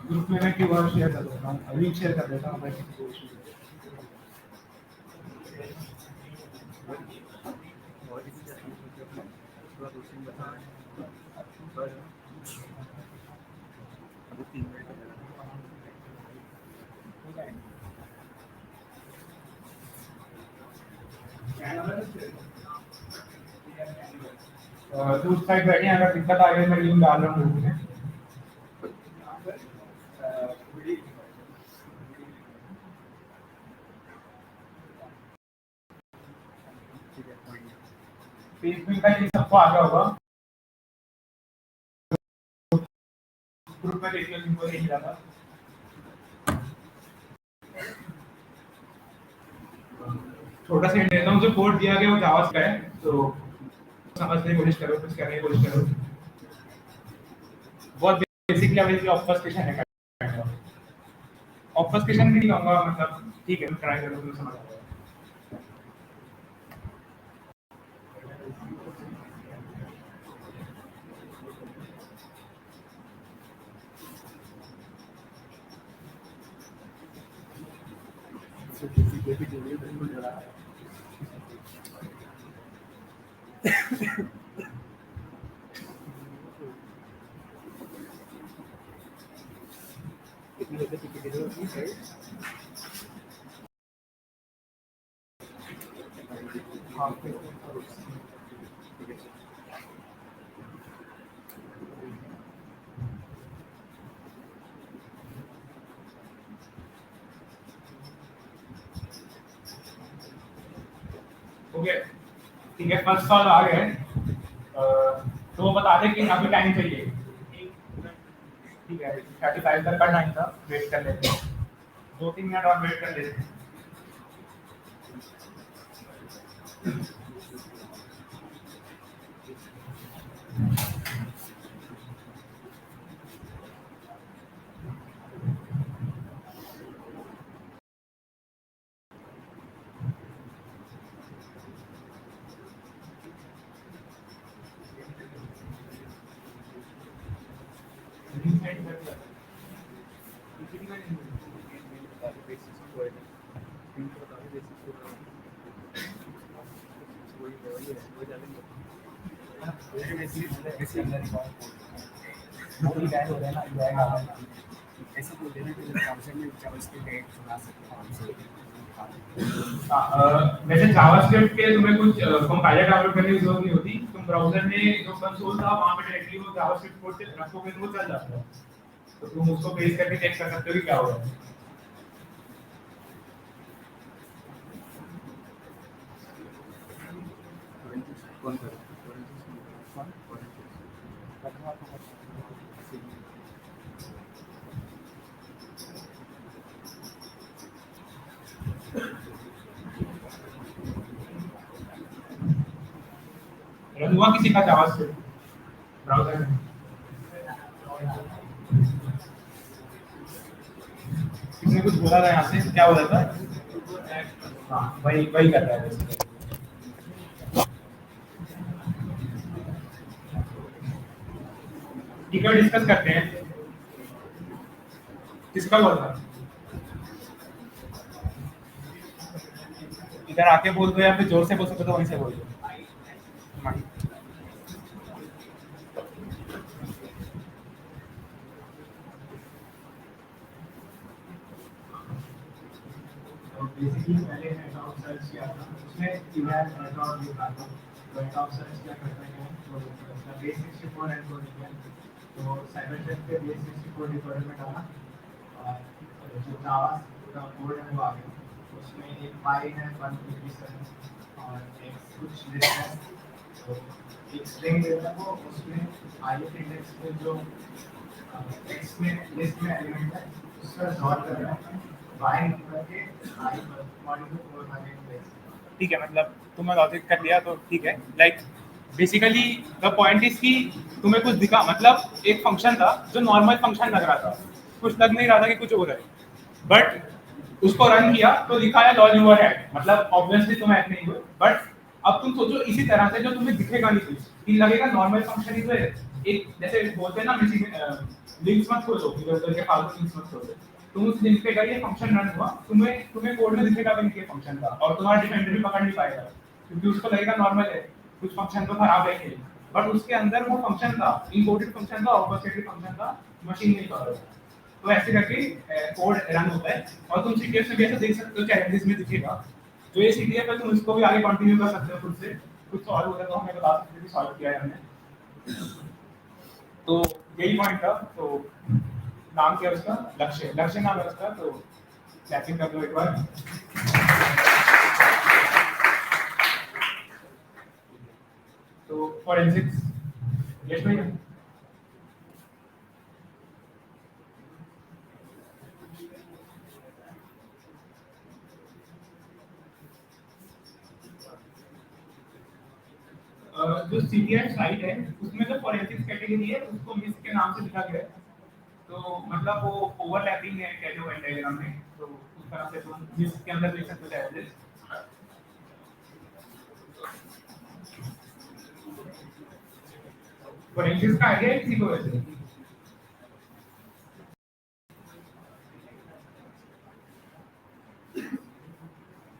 ग्रुप में मैं क्यूआर शेयर कर देता हूँ, लिंक शेयर कर देता हूँ मैं किसी को। तो उस साइड बैठे हैं, अगर दिक्कत आ गई मैं लिंक डाल रहा हूँ ग्रुप में। फेसबुक का लिंक सबको आ गया होगा, ग्रुप में देखिए लिंक को नहीं जाता। छोटा सा हिंट देता हूँ, जो कोड दिया गया वो जावा का है, तो समझने की कोशिश करो, कुछ करने की कोशिश करो। बहुत बेसिक लेवल की ऑब्फस्केशन है। ऑब्फस्केशन भी नहीं कहूँगा, मतलब ठीक है ट्राई करो तो समझ आ जाएगा। ओके ठीक है, फर्स्ट सॉल्व आ गया है। तो वो बता दे कि अभी टाइम चाहिए। ठीक है, 35 तक का टाइम था, वेट कर लेते हैं, 2-3 मिनट और वेट कर लेते हैं। वैसे जावास्क्रिप्ट के तुम्हें कुछ कंपाइलर डाउनलोड करने की जरूरत नहीं होती, तुम ब्राउजर में जो कंसोल था वहां पे डायरेक्टली वो जावास्क्रिप्ट कोड से रखोगे तो वो चल जाता है, तो तुम उसको पेस्ट करके चेक कर सकते हो कि क्या हो रहा है। रन हुआ किसी का जावास्क्रिप्ट ब्राउजर में? किसने कुछ बोला था यहाँ से, क्या बोला था? हाँ, वही वही कर रहा है basically। ठीक है, डिस्कस करते हैं। किसका बोल रहा है? इधर आके बोल दो या फिर जोर से बोल सकते तो वहीं से बोल दो। बेसिकली पहले नेटवर्क सर्च किया था, उसमें इवैल नेटवर्क लिखा था, नेटवर्क सर्च क्या करते हैं तो उसका बेस 64 एनकोड किया, तो साइबर टेक पे बेस 64 डिकोडर में डाला और जो जावा का कोड है वो आ गया, उसमें एक फाइल है 157 और एक कुछ लिस्ट है, तो एक स्ट्रिंग देता है वो, उसमें ith इंडेक्स पे जो टेक्स्ट में लिस्ट में एलिमेंट है उसका सॉर्ट करना है बाइंड करके आई मॉड्यूल को बनाने। ठीक है, मतलब तुमने लॉजिक कर लिया तो ठीक है। Like basically the point is कि तुम्हें कुछ दिखा, मतलब एक फंक्शन था जो नॉर्मल फंक्शन लग रहा था, कुछ लग नहीं रहा था कि कुछ हो रहा है, बट उसको रन किया तो लिखा है लॉल यूर हैड, मतलब ऑब्वियसली तुम हैक नहीं हुए, बट अब तुम सोचो इसी तरह से जो तुम्हें दिखेगा नहीं कुछ, कि लगेगा नॉर्मल फंक्शन ही तो है, एक जैसे बोलते हैं ना लिंक्स मत खोलो, इधर उधर के फालतू लिंक्स मत खोलो, तुम उस लिंक पे गए, फंक्शन रन हुआ, तुम्हें कोड में दिखेगा भी नहीं फंक्शन का, और तुम्हारा डिफेंडर भी पकड़ नहीं पाएगा क्योंकि उसको लगेगा नॉर्मल है, कुछ फंक्शन तो खराब है, बट उसके अंदर वो फंक्शन था, इनकोडेड फंक्शन था, ऑपरेटेड फंक्शन था, मशीन नहीं पकड़ रहा। तो ऐसे करके कोड रन होता है, और तुम सीटीएफ में भी ऐसे देख सकते हो, चैलेंजेस में दिखेगा, जो ये सीटीएफ है तुम इसको भी आगे कंटिन्यू कर सकते हो खुद से, कुछ सॉल्व होता है तो हमें बता सकते हो कि सॉल्व किया है हमने। तो यही पॉइंट था। तो नाम क्या है उसका? लक्ष्य, लक्ष्य नाम है उसका, तो क्लैपिंग कर दो एक बार। तो फॉरेंसिक्स यश भैया, जो सीटीएफ साइट है उसमें जो फॉरेंसिक्स कैटेगरी है उसको मिस के नाम से लिखा गया है, तो मतलब वो ओवरलैपिंग है कैटे वेन डायग्राम में, तो उस तरह से तुम मिस के अंदर देख सकते हो चैलेंजेस। फॉरेंसिक्स का आइडिया है किसी को? वैसे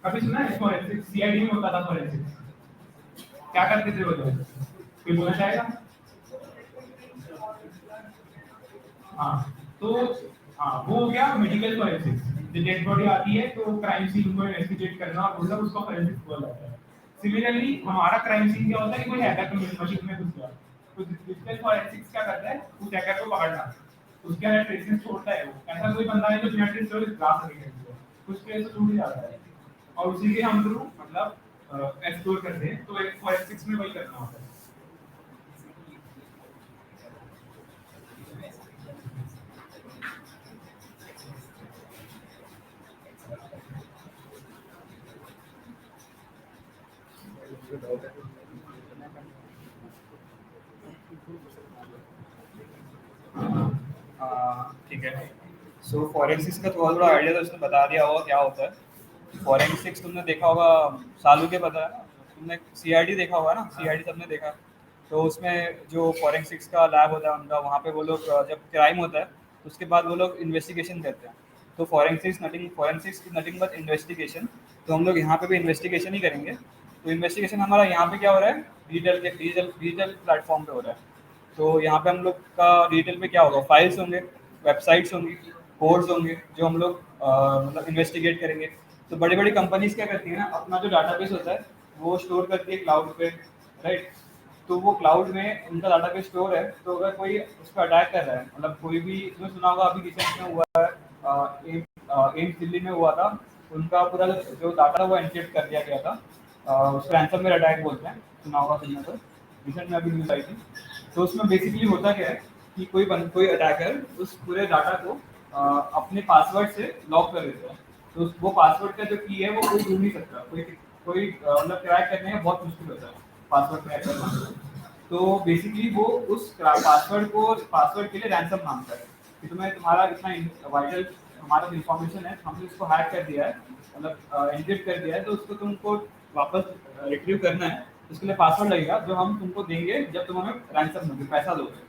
कभी सुना है फॉरेंसिक्स? सीआईडी में होता था फॉरेंसिक्स, क्या करते थे वो लोग, कोई बोलना चाहेगा? हाँ, तो हाँ वो हो गया मेडिकल फॉरेंसिक्स, जो डेड बॉडी आती है तो क्राइम सीन को इन्वेस्टिगेट करना और बोलना, उसको फॉरेंसिक्स बोला जाता है। सिमिलरली हमारा क्राइम सीन क्या होता है कि कोई हैकर मशीन में घुस गया, तो डिजिटल फॉरेंसिक्स क्या करता है, उस हैकर को पकड़ना, उसके अंदर ट्रेसेस छोड़ता है, वो ऐसा कोई बंदा है जो बिना ट्रेस छोड़े जा सके, कुछ ट्रेस छूट जाता है, और उसी के हम थ्रू मतलब एक्सप्लोर करते हैं, तो एक फॉरेंसिक्स में वही करना होता है। ठीक है। सो फॉरेंसिक्स का थोड़ा आइडिया तो उसने बता दिया होगा क्या होता है। फॉरेंसिक्स तुमने देखा होगा, सालू के पता है ना, तुमने सीआईडी देखा होगा ना, सीआईडी सबने देखा। तो उसमें जो फॉरेंसिक्स का लैब होता है उनका, वहाँ पे वो लोग जब क्राइम होता है तो उसके बाद वो लोग इन्वेस्टिगेशन करते हैं। तो फॉरेंसिक्स नथिंग बट इन्वेस्टिगेशन। तो हम लोग यहाँ पे भी इन्वेस्टिगेशन ही करेंगे। तो इन्वेस्टिगेशन हमारा यहाँ पे क्या हो रहा है, डिजिटल प्लेटफॉर्म पे हो रहा है। तो यहाँ पे हम लोग का डिटेल में क्या होगा, फाइल्स होंगे, वेबसाइट्स होंगी, कोड्स होंगे, जो हम लोग मतलब इन्वेस्टिगेट करेंगे। तो बड़ी बड़ी कंपनीज क्या करती है ना, अपना जो डाटाबेस होता है वो स्टोर करती है क्लाउड पे, राइट। तो वो क्लाउड में उनका डाटाबेस स्टोर है। तो अगर कोई उस पर अटैक कर रहा है, मतलब कोई भी, इसमें सुना होगा अभी रिसेंट में हुआ है, एम्स दिल्ली में हुआ था, उनका पूरा जो डाटा वो एनक्रिप्ट कर दिया गया था। उसको रैंसमवेयर अटैक बोलते हैं, सुना होगा तुमने, तो रिसेंट में अभी न्यूज़ आई थी। तो उसमें बेसिकली होता क्या है कि कोई अटैकर उस पूरे डाटा को अपने पासवर्ड से लॉक कर देता है। तो वो पासवर्ड का जो की है वो कोई ढूंढ नहीं सकता, कोई मतलब क्रैक करने में बहुत मुश्किल होता है पासवर्ड क्रैक करना। तो बेसिकली वो उस पासवर्ड के लिए रैंसम मांगता है कि तुम्हें तुम्हारा इतना वाइटल हमारा इंफॉर्मेशन है, हमने उसको हैक कर दिया है, मतलब एनक्रिप्ट कर दिया है, तो उसको तुमको वापस रिट्रीव करना है। उसके लिए पासवर्ड लगेगा जो हम तुमको देंगे जब तुम हमें रैंसम दोगे, पैसा दोगे।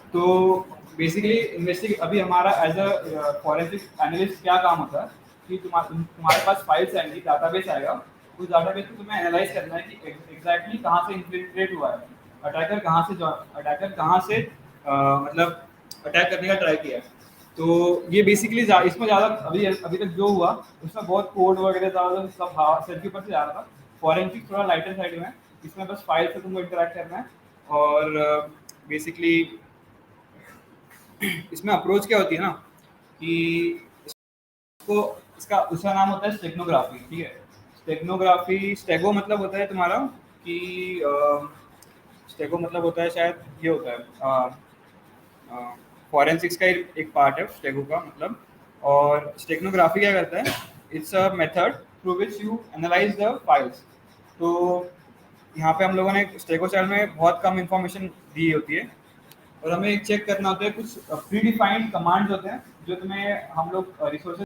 तो बेसिकली अभी हमारा एज अ फॉरेंसिक एनालिस्ट क्या काम होता है कि तुम्हारे पास फाइल्स आएंगी, डाटाबेस आएगा। उस डाटाबेस को तुम्हें एनालाइज करना है कि एग्जैक्टली कहाँ से इन्फिल्ट्रेट हुआ है, अटैकर कहाँ से मतलब अटैक करने का ट्राई किया है। तो ये बेसिकली इसमें ज़्यादा अभी तक जो हुआ उसमें बहुत कोड वगैरह ज़्यादा सब सर के ऊपर से जा रहा था। फॉरेंसिक थोड़ा लाइटर साइड में है, इसमें बस फाइल से तुमको इंटरेक्ट करना है। और बेसिकली इसमें अप्रोच क्या होती है ना कि उसका नाम होता है स्टेगनोग्राफी, ठीक है। स्टेगो मतलब होता है तुम्हारा कि स्टेगो मतलब होता है शायद ये होता है फॉरेंसिक्स का एक पार्ट है स्टेगो का मतलब। और स्टेगनोग्राफी क्या करता है, it's a method through which you analyse the files. तो यहाँ पे हम लोगों ने स्टेगो चार्ट में बहुत कम इंफॉर्मेशन दी होती है, और हमें एक चेक करना होता है कुछ प्री डिफाइंड कमांड्स होते हैं जो तुम्हें हम लोग रिसोर्सेज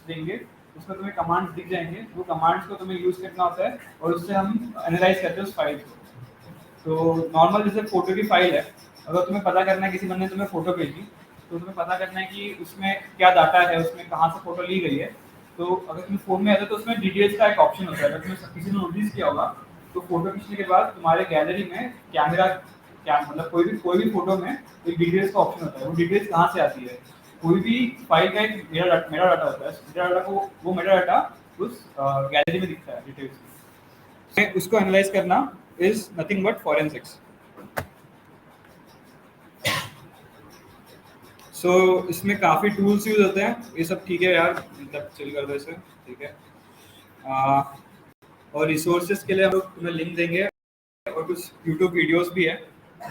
देंगे, उसमें तुम्हें कमांड्स दिख जाएंगे। वो कमांड्स को तुम्हें यूज करना होता है और उससे हम एनालाइज करते हैं उस फाइल को। तो नॉर्मल जैसे फोटो की फाइल है, अगर तुम्हें पता करना है, किसी बंदे ने तुम्हें फोटो भेजी, तो तुम्हें पता करना है कि उसमें क्या डाटा है, उसमें कहाँ से फोटो ली गई है। तो अगर तुम्हें फोन में आता है तो उसमें डिटेल्स का एक ऑप्शन होता है। अगर तुम्हें किसी ने नोटिस किया होगा तो फोटो खींचने के बाद तुम्हारे गैलरी में कैमरा क्या मतलब कोई भी फोटो में एक डिटेल्स का ऑप्शन होता है। वो डिटेल्स कहाँ से आती है, कोई भी फाइल का एक मेरा डाटा होता है, मेरा डाटा को वो मेरा डाटा उस गैलरी में दिखता है डिटेल्स। उसको एनालाइज करना इज नथिंग बट फॉरेंसिक्स। सो इसमें काफ़ी टूल्स यूज होते हैं, ये सब ठीक है यार, मतलब चिल कर दो इसे, ठीक है। और रिसोर्सेज के लिए हम लोग तुम्हें लिंक देंगे और कुछ यूट्यूब वीडियोस भी है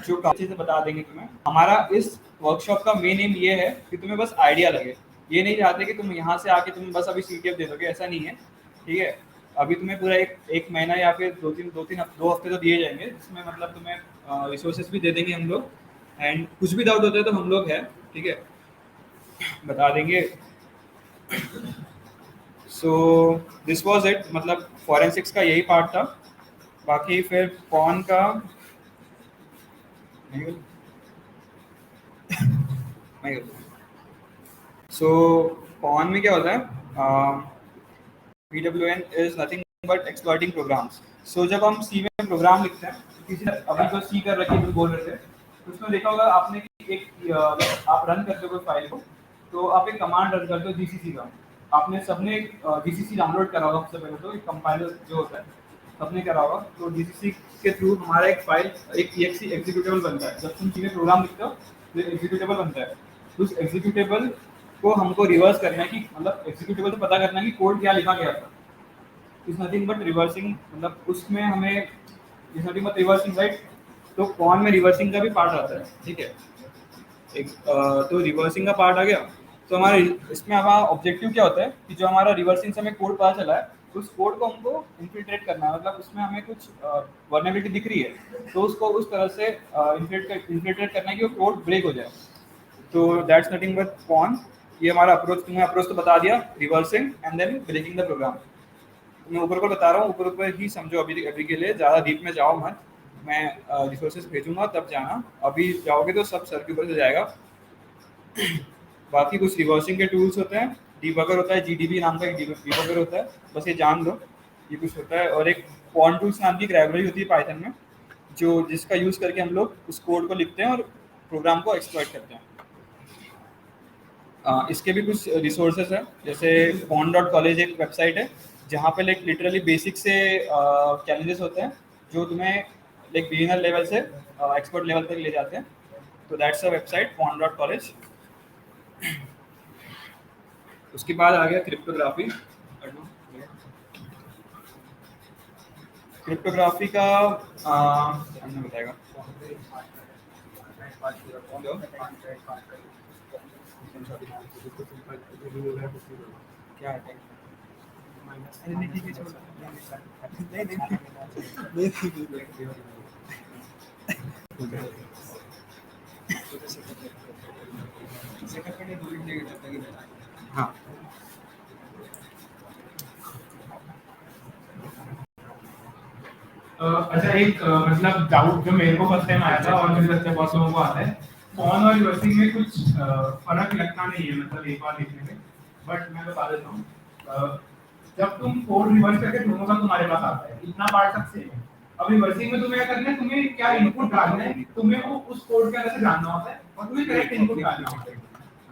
जो काफ़ी चीज़ें बता देंगे तुम्हें। हमारा इस वर्कशॉप का मेन एम ये है कि तुम्हें बस आइडिया लगे। ये नहीं चाहते कि तुम यहाँ से आके तुम बस अभी CTF दे दोगे, ऐसा नहीं है, ठीक है। अभी तुम्हें पूरा एक महीना या फिर दो हफ्ते तो दिए जाएंगे, जिसमें मतलब तुम्हें रिसोर्सेज भी दे देंगे हम लोग। एंड कुछ भी डाउट होता है तो हम लोग हैं, ठीक है, बता देंगे। सो दिस वाज इट, मतलब फॉरेंसिक्स का यही पार्ट था। बाकी फिर पॉन का सो पॉन में क्या होता है, PWN is nothing but exploiting programs. So जब हम सी में प्रोग्राम लिखते हैं, किसी ने अभी जो सी कर रखी है बोल रहे थे, तो उसमें देखा होगा आपने कि आप रन करते हो कोई फाइल को, तो आप एक कमांड रन करते हो GCC का। आपने सबने GCC डाउनलोड करा होगा सबसे पहले, तो एक कंपाइलर जो होता है सबने करा होगा। तो GCC के थ्रू हमारा एक फाइल एक exe एग्जीक्यूटेबल बनता है। जब तुम सी में प्रोग्राम लिखते हो तो एग्जीक्यूटेबल बनता है। तो उस एग्जीक्यूटेबल को हमको रिवर्स करना है कि मतलब एग्जीक्यूटेबल से पता करना है कि कोड क्या लिखा गया था। इज नथिंग बट रिवर्सिंग, मतलब उसमें हमें is nothing but reversing, right? तो कॉन में रिवर्सिंग का भी पार्ट आता है, ठीक है। एक तो रिवर्सिंग का पार्ट आ गया। तो हमारे इसमें हमारा ऑब्जेक्टिव क्या होता है कि जो हमारा रिवर्सिंग से हमें कोड पता चला है, उस कोड को हमको इन्फिल्ट्रेट करना है, मतलब उसमें हमें कुछ वर्नेबिलिटी दिख रही है, तो उसको उस तरह से इन्फिल्ट्रेट करना है कि वो कोड ब्रेक हो जाए। तो दैट्स नथिंग बट कॉन। ये हमारा अप्रोच, तुम्हें अप्रोच तो बता दिया, reversing and then breaking the program. तो मैं ऊपर ऊपर बता रहा हूँ, ऊपर ऊपर ही समझो, अभी अभी के लिए ज़्यादा डीप में जाओ मत। मैं रिसोर्सेज भेजूंगा तब जाना, अभी जाओगे तो सब सर के ऊपर से जाएगा। बाकी कुछ रिवर्सिंग के टूल्स होते हैं, डीबगर होता है, जीडीबी नाम का एक डीबगर होता है, बस ये जान लो ये कुछ होता है। और एक पॉन टूल्स नाम की एक लाइब्रेरी होती है पाइथन में, जो जिसका यूज़ करके हम लोग उस कोड को लिखते हैं और प्रोग्राम को एक्सप्लॉइट करते हैं। इसके भी कुछ रिसोर्सेज हैं, जैसे pon.college एक वेबसाइट है जहाँ पे लाइक लिटरली बेसिक से चैलेंजेस होते हैं जो तुम्हें लाइक बिगिनर लेवल से एक्सपर्ट लेवल तक ले जाते हैं। तो दैट्स अ वेबसाइट pon.college। उसके बाद आ गया क्रिप्टोग्राफी। क्रिप्टोग्राफी का हमने बताएगा क्या है। हाँ, अच्छा, एक मतलब डाउट जो मेरे को फर्स्ट टाइम आया था और मुझे लगता है बहुत लोगों को आता है, कॉन और रिवर्सिंग में कुछ फर्क लगता नहीं है मतलब एक बार लिखने में, बट मैं बता देता हूँ। जब तुम कोड रिवर्स करके दोनों का तुम्हारे पास आता है, इतना पार्ट तक सेम है। अब रिवर्सिंग में तुम्हें क्या करना है, तुम्हें क्या इनपुट डालना है, तुम्हें वो उस कोड के अंदर से जानना होता है और तुम्हें करेक्ट इनपुट डालना होता है।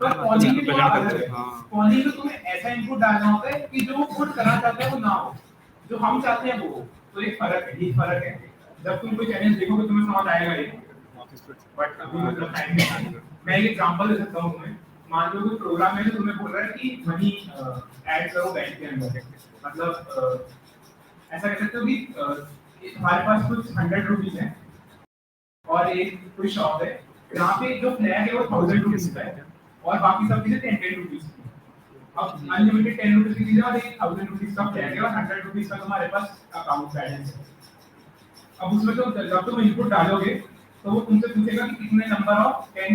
पर कॉलिंग में थोड़ा अलग है। कॉलिंग में तुम्हें ऐसा इनपुट डालना होता है कि जो कोड करना चाहते हैं वो ना हो, जो हम चाहते हैं वो हो। तो एक फर्क है, ये फर्क है। जब तुम कोई चैलेंज देखोगे तुम्हें समझ आएगा ये, बट अभी मतलब टाइम नहीं है। मैं एक एग्जांपल दे सकता हूँ तुम्हें। मान लो कि प्रोग्राम में तुम्हें बोल रहा है कि मनी ऐड करो बैंक के अंदर, मतलब ऐसा कह सकते हो कि तुम्हारे पास कुछ 100 रुपीज है और एक कोई शॉप है जहाँ पे जो फ्लैग है वो 1000 रुपीज का है और बाकी सब चीजें 10 रुपीज की। अब अनलिमिटेड 10 रुपीज की चीजें और एक 1000 रुपीज का फ्लैग है और 100 रुपीज का तुम्हारे पास अकाउंट बैलेंस है। अब उसमें तो जब तुम इनपुट डालोगे तो वो तुमसे पूछेगा कि कितने नंबर ऑफ 10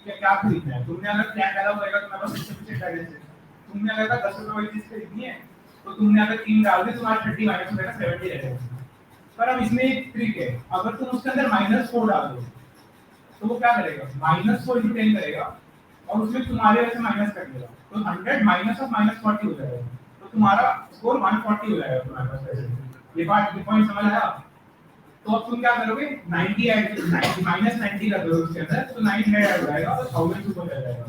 क्या खरीदना है। तुमने अगर फ्लैग डाला होगा तुम्हारे पास सफिशिएंट बैलेंस है, तुमने अगर 10 रुपए वाली चीज खरीदनी है तो तुमने अगर 3 डाल दिए तुम्हारा 30 माइनस हो जाएगा, 70 रहेगा। पर अब इसमें एक ट्रिक है, अगर तुम उसके अंदर -4 डाल दो तो वो क्या करेगा, -4 × 10 करेगा और उसमें तुम्हारे वजह से माइनस कर देगा, तो 100 माइनस ऑफ -40 हो जाएगा, तो तुम्हारा स्कोर 140 हो जाएगा तुम्हारे पास वैसे। ये बात, ये पॉइंट समझ आया? तो अब तुम क्या करोगे, 90 ऐड -90 कर दोगे उसके अंदर, तो 900 ऐड हो जाएगा और 1000 ऊपर चला जाएगा।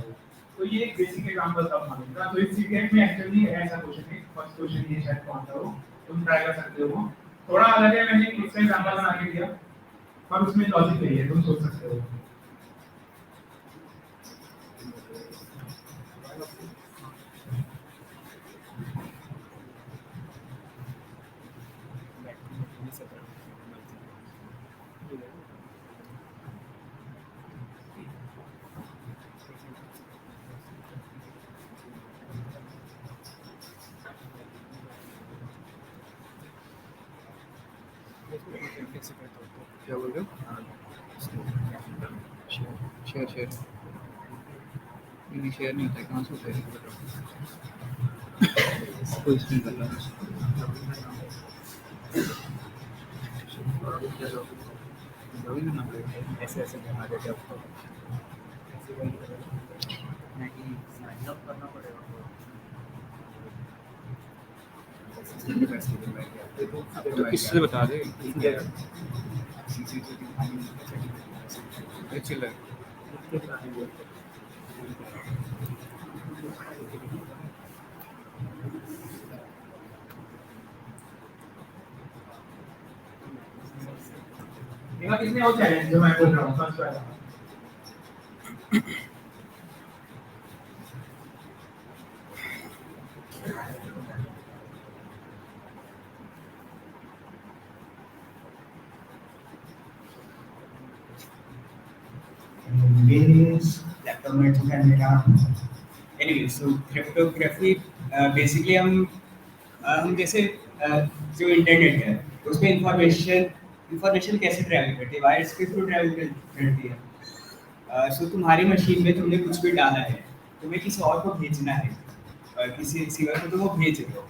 तो ये एक बेसिक एग्जांपल था हमारा। तो इस सीक्रेट में एक्चुअली ऐसा क्वेश्चन है, फर्स्ट क्वेश्चन ये शायद कौन सा हो, तुम ट्राई कर सकते हो। थोड़ा अलग है, मैंने इसका एग्जांपल बना के दिया पर उसमें लॉजिक नहीं है, तुम सोच सकते हो। क्या बोल रहे हो? शेयर नहीं, शेयर नहीं होता है, कहाँ से होता है? कोई इसमें कर रहा है ऐसे ऐसे बना देते आपको नहीं, साइन अप करना पड़ेगा। तो किससे बता दे चिल्ला किसने वो चैलेंज जो मैं बोल रहा हूँ फर्स्ट वाला, ऑटोमेटिक है मेरा। एनीवे, सो क्रिप्टोग्राफी बेसिकली हम जैसे जो इंटरनेट है उसमें इंफॉर्मेशन कैसे ट्रैवल करती है, वायर्स के थ्रू ट्रैवल करती है। सो तुम्हारी मशीन में तुमने कुछ भी डाला है, तुम्हें किसी और को भेजना है, किसी रिसीवर को तुम वो भेज रहे हो।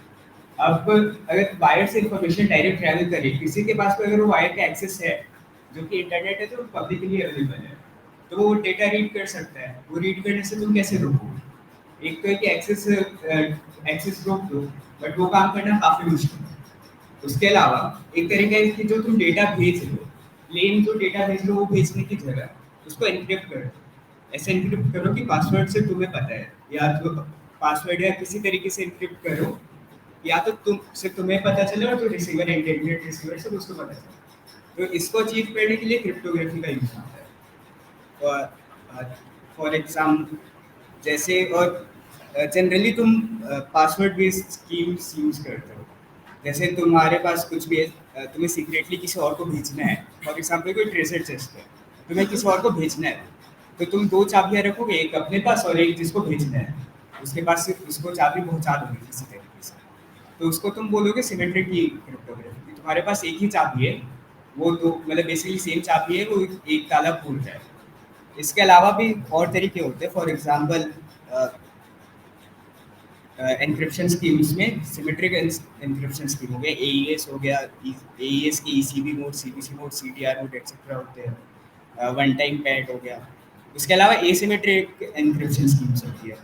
अब अगर वायर से इंफॉर्मेशन डायरेक्ट ट्रैवल करे, किसी के पास अगर वो वायर का एक्सेस है जो कि इंटरनेट है तो पब्लिकली अवेलेबल है, तो वो डेटा रीड कर सकता है। वो रीड करने से तुम कैसे रोको? एक तो है कि एक्सेस रोक दो, बट वो काम करना काफ़ी मुश्किल है। उसके अलावा एक तरीका है कि जो तुम डेटा भेज रहे हो, प्लेन जो डेटा भेज रहे हो वो भेजने की जगह उसको एन्क्रिप्ट कर दो। ऐसे एन्क्रिप्ट करो कि पासवर्ड से तुम्हें पता है, या तो पासवर्ड या किसी तरीके से एन्क्रिप्ट करो, या तो तुम्हें पता चले और जो रिसीवर है, इंटरनेट रिसीवर से उसको पता चले। तो इसको अचीव करने के लिए क्रिप्टोग्राफी का यूज होता है। फॉर एग्जाम्पल जैसे, और जनरली तुम पासवर्ड बेस्ड स्कीम्स यूज करते हो। जैसे तुम्हारे पास कुछ भी है, तुम्हें सीक्रेटली किसी और को भेजना है। फॉर एग्जाम्पल कोई ट्रेजर चेस्ट है, तुम्हें किसी और को भेजना है, तो तुम दो चाबियाँ रखोगे, एक अपने पास और एक जिसको भेजना है उसके पास सिर्फ उसको चाबी पहुँचा दोगे किसी तरीके से। तो उसको तुम बोलोगे सिमेट्रिक की क्रिप्टोग्राफी। तुम्हारे पास एक ही चाबी है, वो दो मतलब बेसिकली सेम चाबी है, वो एक ताला खोल जाए। इसके अलावा भी और तरीके होते हैं। फॉर एग्जाम्पल एन्क्रिप्शन स्कीम्स में सिमेट्रिक एन्क्रिप्शन स्कीम हो गया, एईएस हो गया, एईएस की ECB mode, CBC mode, CDR mode etcetera होते हैं, वन टाइम पैड हो गया। उसके अलावा एसिमेट्रिक एन्क्रिप्शन स्कीम्स होती है।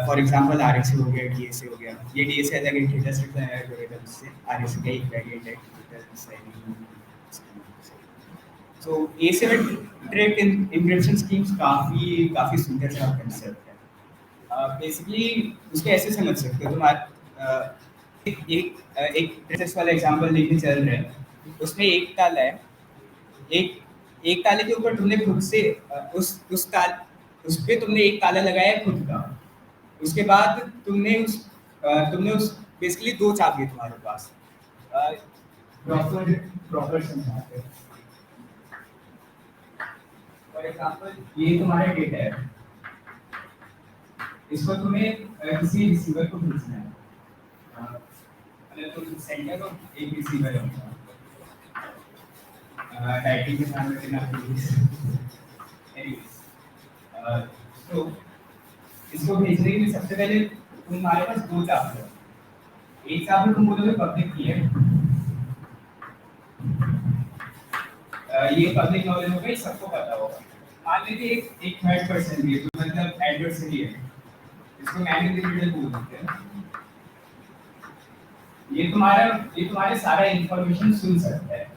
फॉर एग्जांपल आरएसए हो गया, डीएसए हो गया। ये डीएसए अलग है, डेटा सेट है एल्गोरिथम से, आरएसए का एक वेरिएंट है, डिजिटल साइनिंग। सो एसिमेट्रिक एन्क्रिप्शन स्कीम्स काफ़ी सुंदर सा कंसेप्ट है। बेसिकली उसको ऐसे समझ सकते हो, तुम्हारा एक प्रोसेस वाला एग्जांपल लेके चल रहे हैं, उसमें एक ताला है, एक ताले के ऊपर तुमने खुद से उस पे तुमने एक ताला लगाया है खुद का। उसके बाद तुमने उस बेसिकली दो चाबी है तुम्हारे पास। प्रॉपर समझाते हैं। फॉर एग्जांपल ये तुम्हारा डेटा है, इसको तुम्हें किसी रिसीवर को भेजना है। मतलब तुम सेंडर हो, एक रिसीवर है। टाइपिंग के सामने देना प्लीज। एनीवेज, तो इसको भेजने के लिए सबसे पहले तुम्हारे पास दो चाबी है। एक चाबी तुम बोलोगे पब्लिक की है, ये पब्लिक नॉलेज होगा, ये सबको पता होगा। मान लीजिए एक थर्ड पर्सन भी है, जो मतलब एडवर्सरी है, इसको मैनिपुलेटर बोलते हैं। ये तुम्हारे सारा इंफॉर्मेशन सुन सकता है।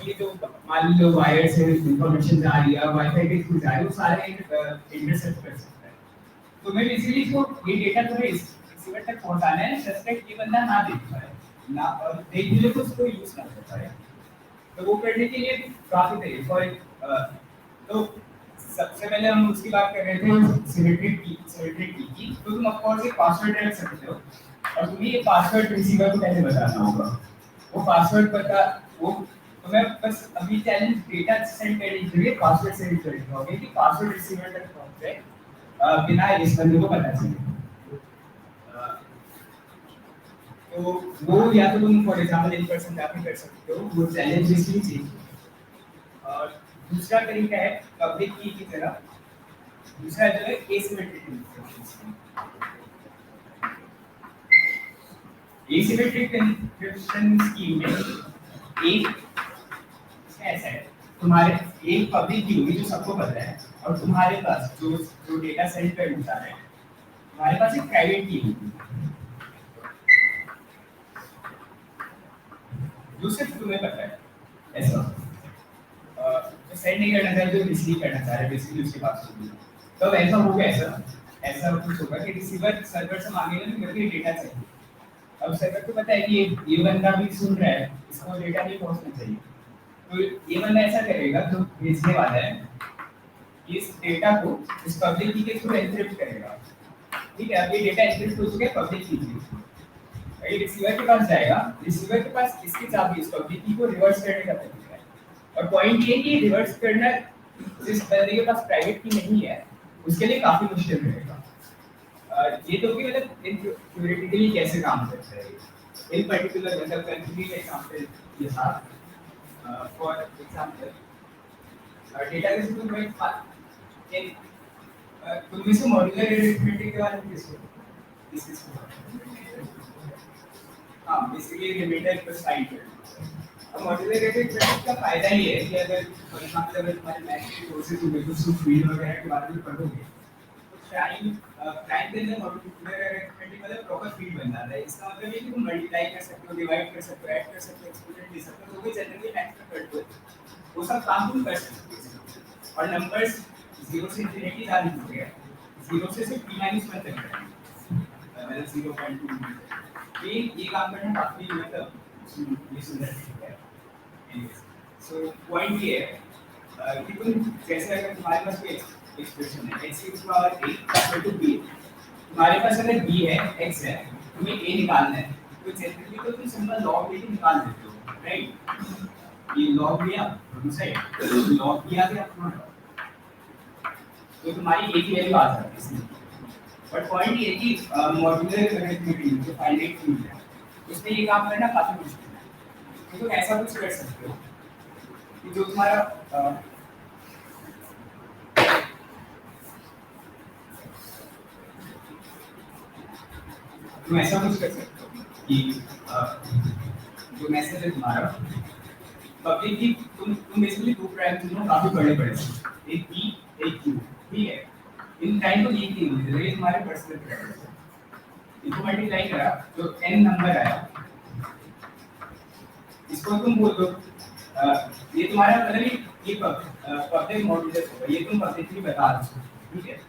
ये जो मान लो वायर से इंफॉर्मेशन जा रही है, वाईफाई के थ्रू जा रही है, वो सारे इंटरसेप्ट कर सकता है। तो मैं बेसिकली इसको ये डेटा तुम्हें इस रिसीवर तक पहुंचाना है, सस्पेक्ट ये बंदा ना देख पाए, ना और देख ले तो उसको यूज ना कर पाए। तो वो करने के लिए काफी तरीके। फॉर तो सबसे पहले हम उसकी बात कर रहे थे सिमेट्रिक की। तो तुम ऑफ कोर्स एक पासवर्ड रख सकते हो, और तुम्हें ये पासवर्ड रिसीवर को पहले बताना होगा। वो पासवर्ड तुम्हें बस अभी चैलेंज डेटा सेंड करने के लिए पासवर्ड सेंड करना होगा कि पासवर्ड रिसीवर तक पहुंचे बिना इस बंदे को पता चले। तो वो या तो तुम फॉर एग्जांपल इन पर्सन जाके कर सकते हो, वो चैलेंज इसलिए चाहिए। और दूसरा तरीका है पब्लिक की तरह, दूसरा जो है asymmetric encryption. Asymmetric encryption scheme में एक ऐसा है, तुम्हारे एक पब्लिक की होगी जो सबको पता है, और तुम्हारे पास जो डेटा सेंड करना चाह रहे हैं, तुम्हारे पास एक प्राइवेट की होगी जो सिर्फ तुम्हें पता है। ऐसा जो सेंड नहीं करना चाह रहे, जो रिसीव करना चाह रहे, बेसिकली उसके पास होगी। तो ऐसा होगा, ऐसा कुछ होगा कि रिसीवर सर्वर से मांगेगा कि मेरे को डेटा चाहिए। अब सर्वर को पता है कि ये बंदा भी सुन रहा है, इसको डेटा नहीं पहुंचना चाहिए। तो ये बंदा ऐसा करेगा, जो भेजने वाला है, इस डेटा को इस पब्लिक की के थ्रू एन्क्रिप्ट करेगा। ठीक है, अब ये डेटा एन्क्रिप्ट हो चुका है पब्लिक की थ्रू। ये रिसीवर के पास जाएगा, रिसीवर के पास इसकी चाबी इस पब्लिक की को रिवर्स करने का तरीका है। और पॉइंट ये कि रिवर्स करना जिस बंदे के पास प्राइवेट की नहीं है, उसके लिए काफी मुश्किल रहेगा। ये तो कि मतलब थ्योरेटिकली कैसे काम करता है इन पर्टिकुलर मतलब कंक्रीट एग्जांपल ये था। फॉर एग्जांपल डेटाबेस में मैं इन तुम से मॉड्यूलर अरिथमेटिक के बारे में किसको हाँ बेसिकली रिलेटेड टू साइट। अब मॉड्यूलर अरिथमेटिक का फायदा ये है कि अगर फॉर एग्जांपल अगर तुम्हारे मैथ के कोर्सेज में कुछ फील्ड वगैरह के बारे में पढ़ोगे टाइम टाइम के अंदर मॉड्यूलर अरिथमेटिक मतलब प्रॉपर फील्ड बन जाता है। इसका मतलब ये कि तुम मल्टीप्लाई कर सकते हो, डिवाइड कर सकते हो, ऐड कर सकते हो, एक्सपोनेंट ले सकते हो, तो वो जनरली मैथ में करते हो वो सब काम तुम कर सकते हो। और नंबर्स 0 से इंफिनिटी जा नहीं सकते, 0 से सिर्फ p-1 तक है मतलब 0.2 ये काम करना काफी मतलब ये सुंदर है। सो पॉइंट ये है कि तुम जैसे अगर तुम्हारे पास कोई एक्सप्रेशन है x की power a equal to b, तुम्हारे पास अगर b है x है तुम्हें a निकालना है तो जनरली तो तुम सिंपल log लेके निकाल देते हो राइट। ये log लिया दोनों साइड log किया गया तो तुम्हारी a की वैल्यू आ जाती है इसमें। बट पॉइंट ये कि मॉड्यूलर अरिथमेटिक जो फाइनाइट फील्ड है उसमें ये काम करना काफी मुश्किल है। तो तुम ऐसा कुछ कर सकते हो कि जो तुम्हारा तुम ऐसा कुछ कर सकते हो कि जो मैसेज है तुम्हारा पब्लिक की तुम बेसिकली दो प्राइम दोनों काफी बड़े एक p एक q ठीक है। इन टाइम को लीक नहीं होने देते, ये तुम्हारे पर्सनल प्राइवेट है। इनको मल्टीप्लाई करा जो n नंबर आया इसको तुम बोल दो ये तुम्हारा मतलब ये पब्लिक मॉड्यूलर होगा, ये तुम पब्लिकली बता दो ठीक है।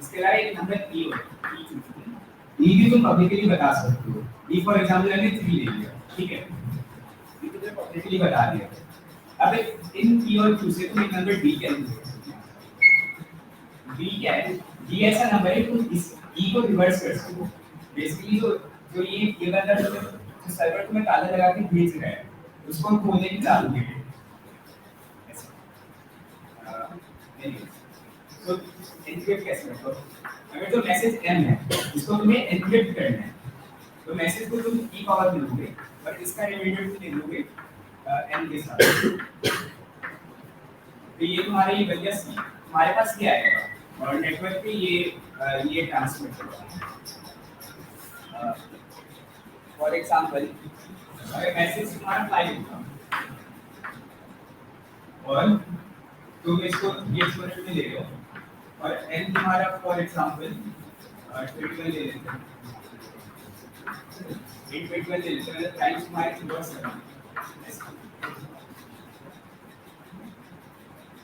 इसके अलावा एक नंबर e होगा e भी तुम पब्लिकली बता सकते हो। e फॉर एग्जांपल मैंने 3 ले लिया ठीक है, ये तुमने पब्लिकली बता दिया। अब इन e और q से तुम एक नंबर d कैलकुलेट b क्या है, b ऐसा नंबर है तुम इस e को रिवर्स कर सकते हो। बेसिकली जो ये बंदा जो सर्वर तुम्हें ताला लगा के भेज रहा है उसको हम खोलने की चालू करेंगे तो एन्क्रिप्ट कैसे करते हो। अगर जो मैसेज m है इसको तुम्हें एन्क्रिप्ट करना है तो मैसेज को तुम e पावर में लोगे और इसका रिमाइंडर तुम ले लोगे n के साथ। तो ये तुम्हारा ये बन गया c, तुम्हारे पास क्या आएगा और नेटवर्क पे ये ट्रांसमिट होगा। फॉर एग्जांपल अगर मैसेज तुम्हारा फ्लाई होगा और तुम इसको ये एक्सपोनेंट में ले रहे हो और n तुम्हारा फॉर एग्जांपल 21 ले लेते हैं 21 ले लेते हैं मतलब टाइम्स तुम्हारे रिवर्स करना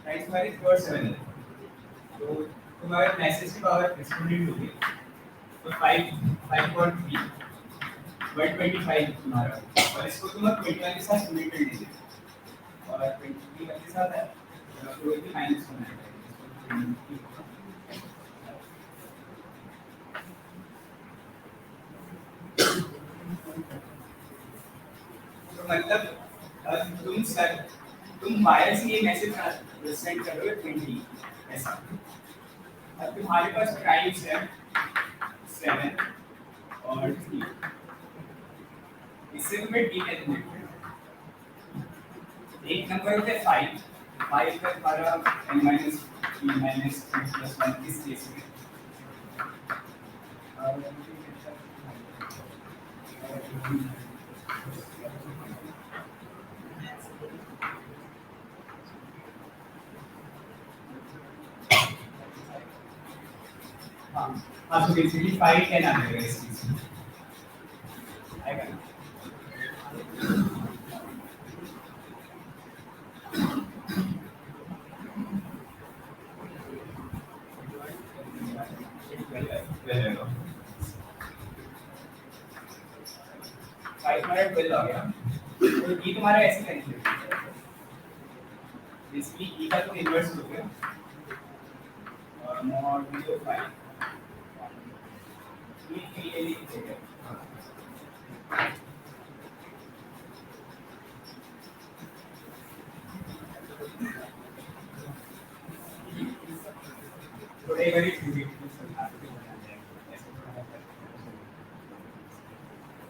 टाइम्स तुम्हारे रिवर्स करना तो तुम्हारे मैसेज की पावर एक्सपोनेंट होगी तो 5.3 125 तुम्हारा और इसको तुम 21 के साथ मल्टीप्लाई दे दो और 21 के साथ है तो ये माइनस होना है। तो मतलब तुम वायर से ये मैसेज सेंड करोगे 20 ऐसा। अब तुम्हारे पास टाइम्स है 7 और 3 इससे तुम्हें डी कैलकुलेट करना है। एक नंबर होता है 5 का तुम्हारा n minus p minus plus 1 इस केस में हाँ तो बेसिकली 5 10 आ जाएगा इस केस में आएगा ना। आ गया तो ये तुम्हारा ऐसे कैलकुलेट बेसिकली e का तो इन्वर्स हो गया और mod 5 ये लिख देगा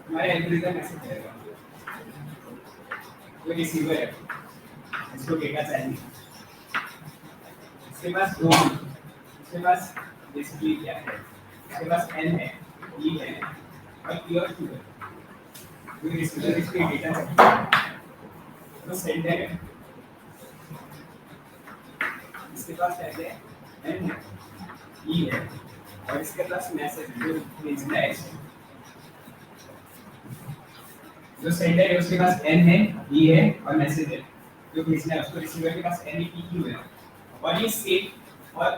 हमारा एल्गोरिथम ऐसे चलेगा, कोई रिसीवर है, इसको डेटा चाहिए, इसके पास दो, इसके पास बेसिकली क्या है, इसके पास एन है, ई है और पी और क्यू है, कोई रिसीवर इसके डेटा चाहिए, तो सेंडर है, इसके पास पहले एन है, ई है और इसके पास मैसेज जो भेजना है, जो सेंडर है उसके पास एन है, ई है और मैसेज है, जो भेजना है उसको रिसीवर के पास एन, ई, पी, क्यू है और ये सेम, और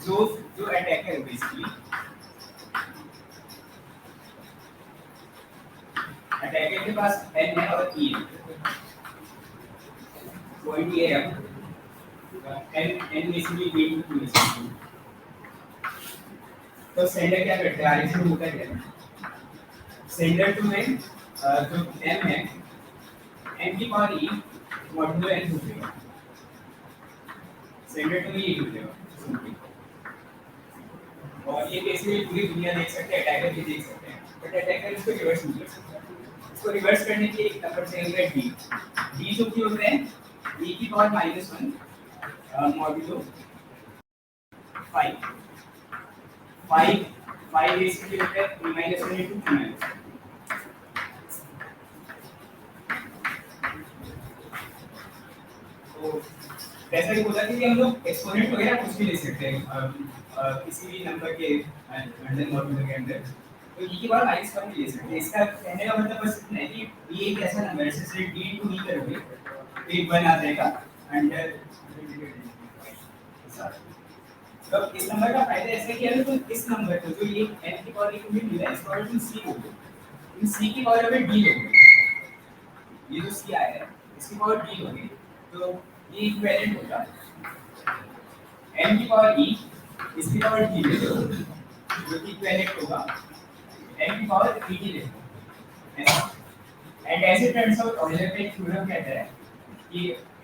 जो जो अटैकर है बेसिकली अटैकर के पास एन है और ई है, पॉइंट ये है एन बेसिकली मीन टू बेसिकली, तो सेंडर क्या करता है, आरएस में होता है, सेंडर टू में जो एम है, एम की पावर ई मॉड्यूलो एन हो जाएगा, सेंडर टू ये हो जाएगा, और ये बेसिकली पूरी दुनिया देख सकते हैं, अटैकर भी देख सकते हैं, बट अटैकर इसको रिवर्स नहीं कर सकता, इसको रिवर्स करने के लिए एक नंबर चाहिए डी, डी जो क्यों होता है, ई की पावर -1 मॉड्यूलो 5 5 बेसिकली होता है -1 into 2 तो जैसा कि बोला कि हम लोग एक्सपोनेंट वगैरह कुछ भी ले सकते हैं किसी भी नंबर के अंडर मॉड्यूलो के अंदर, तो ई की पावर -1 भी ले सकते हैं, इसका कहने का मतलब बस इतना है कि ये एक ऐसा नंबर है जैसे d into d करोगे तो एक 1 आ जाएगा अंडर, तो इस नंबर का फायदा ऐसा कि अगर तुम इस नंबर को जो ये n की पावर एक मिल रहा है इसको अगर तुम c लोगे, तुम c की पावर अगर d लोगे, ये जो c आया है इसकी पावर d लोगे तो ये इक्विवेलेंट होगा n की पावर e इसकी पावर d ले लो जो कि इक्विवेलेंट होगा n की पावर e d ले लो, and as it turns out Euler का एक थ्योरम कहता है कि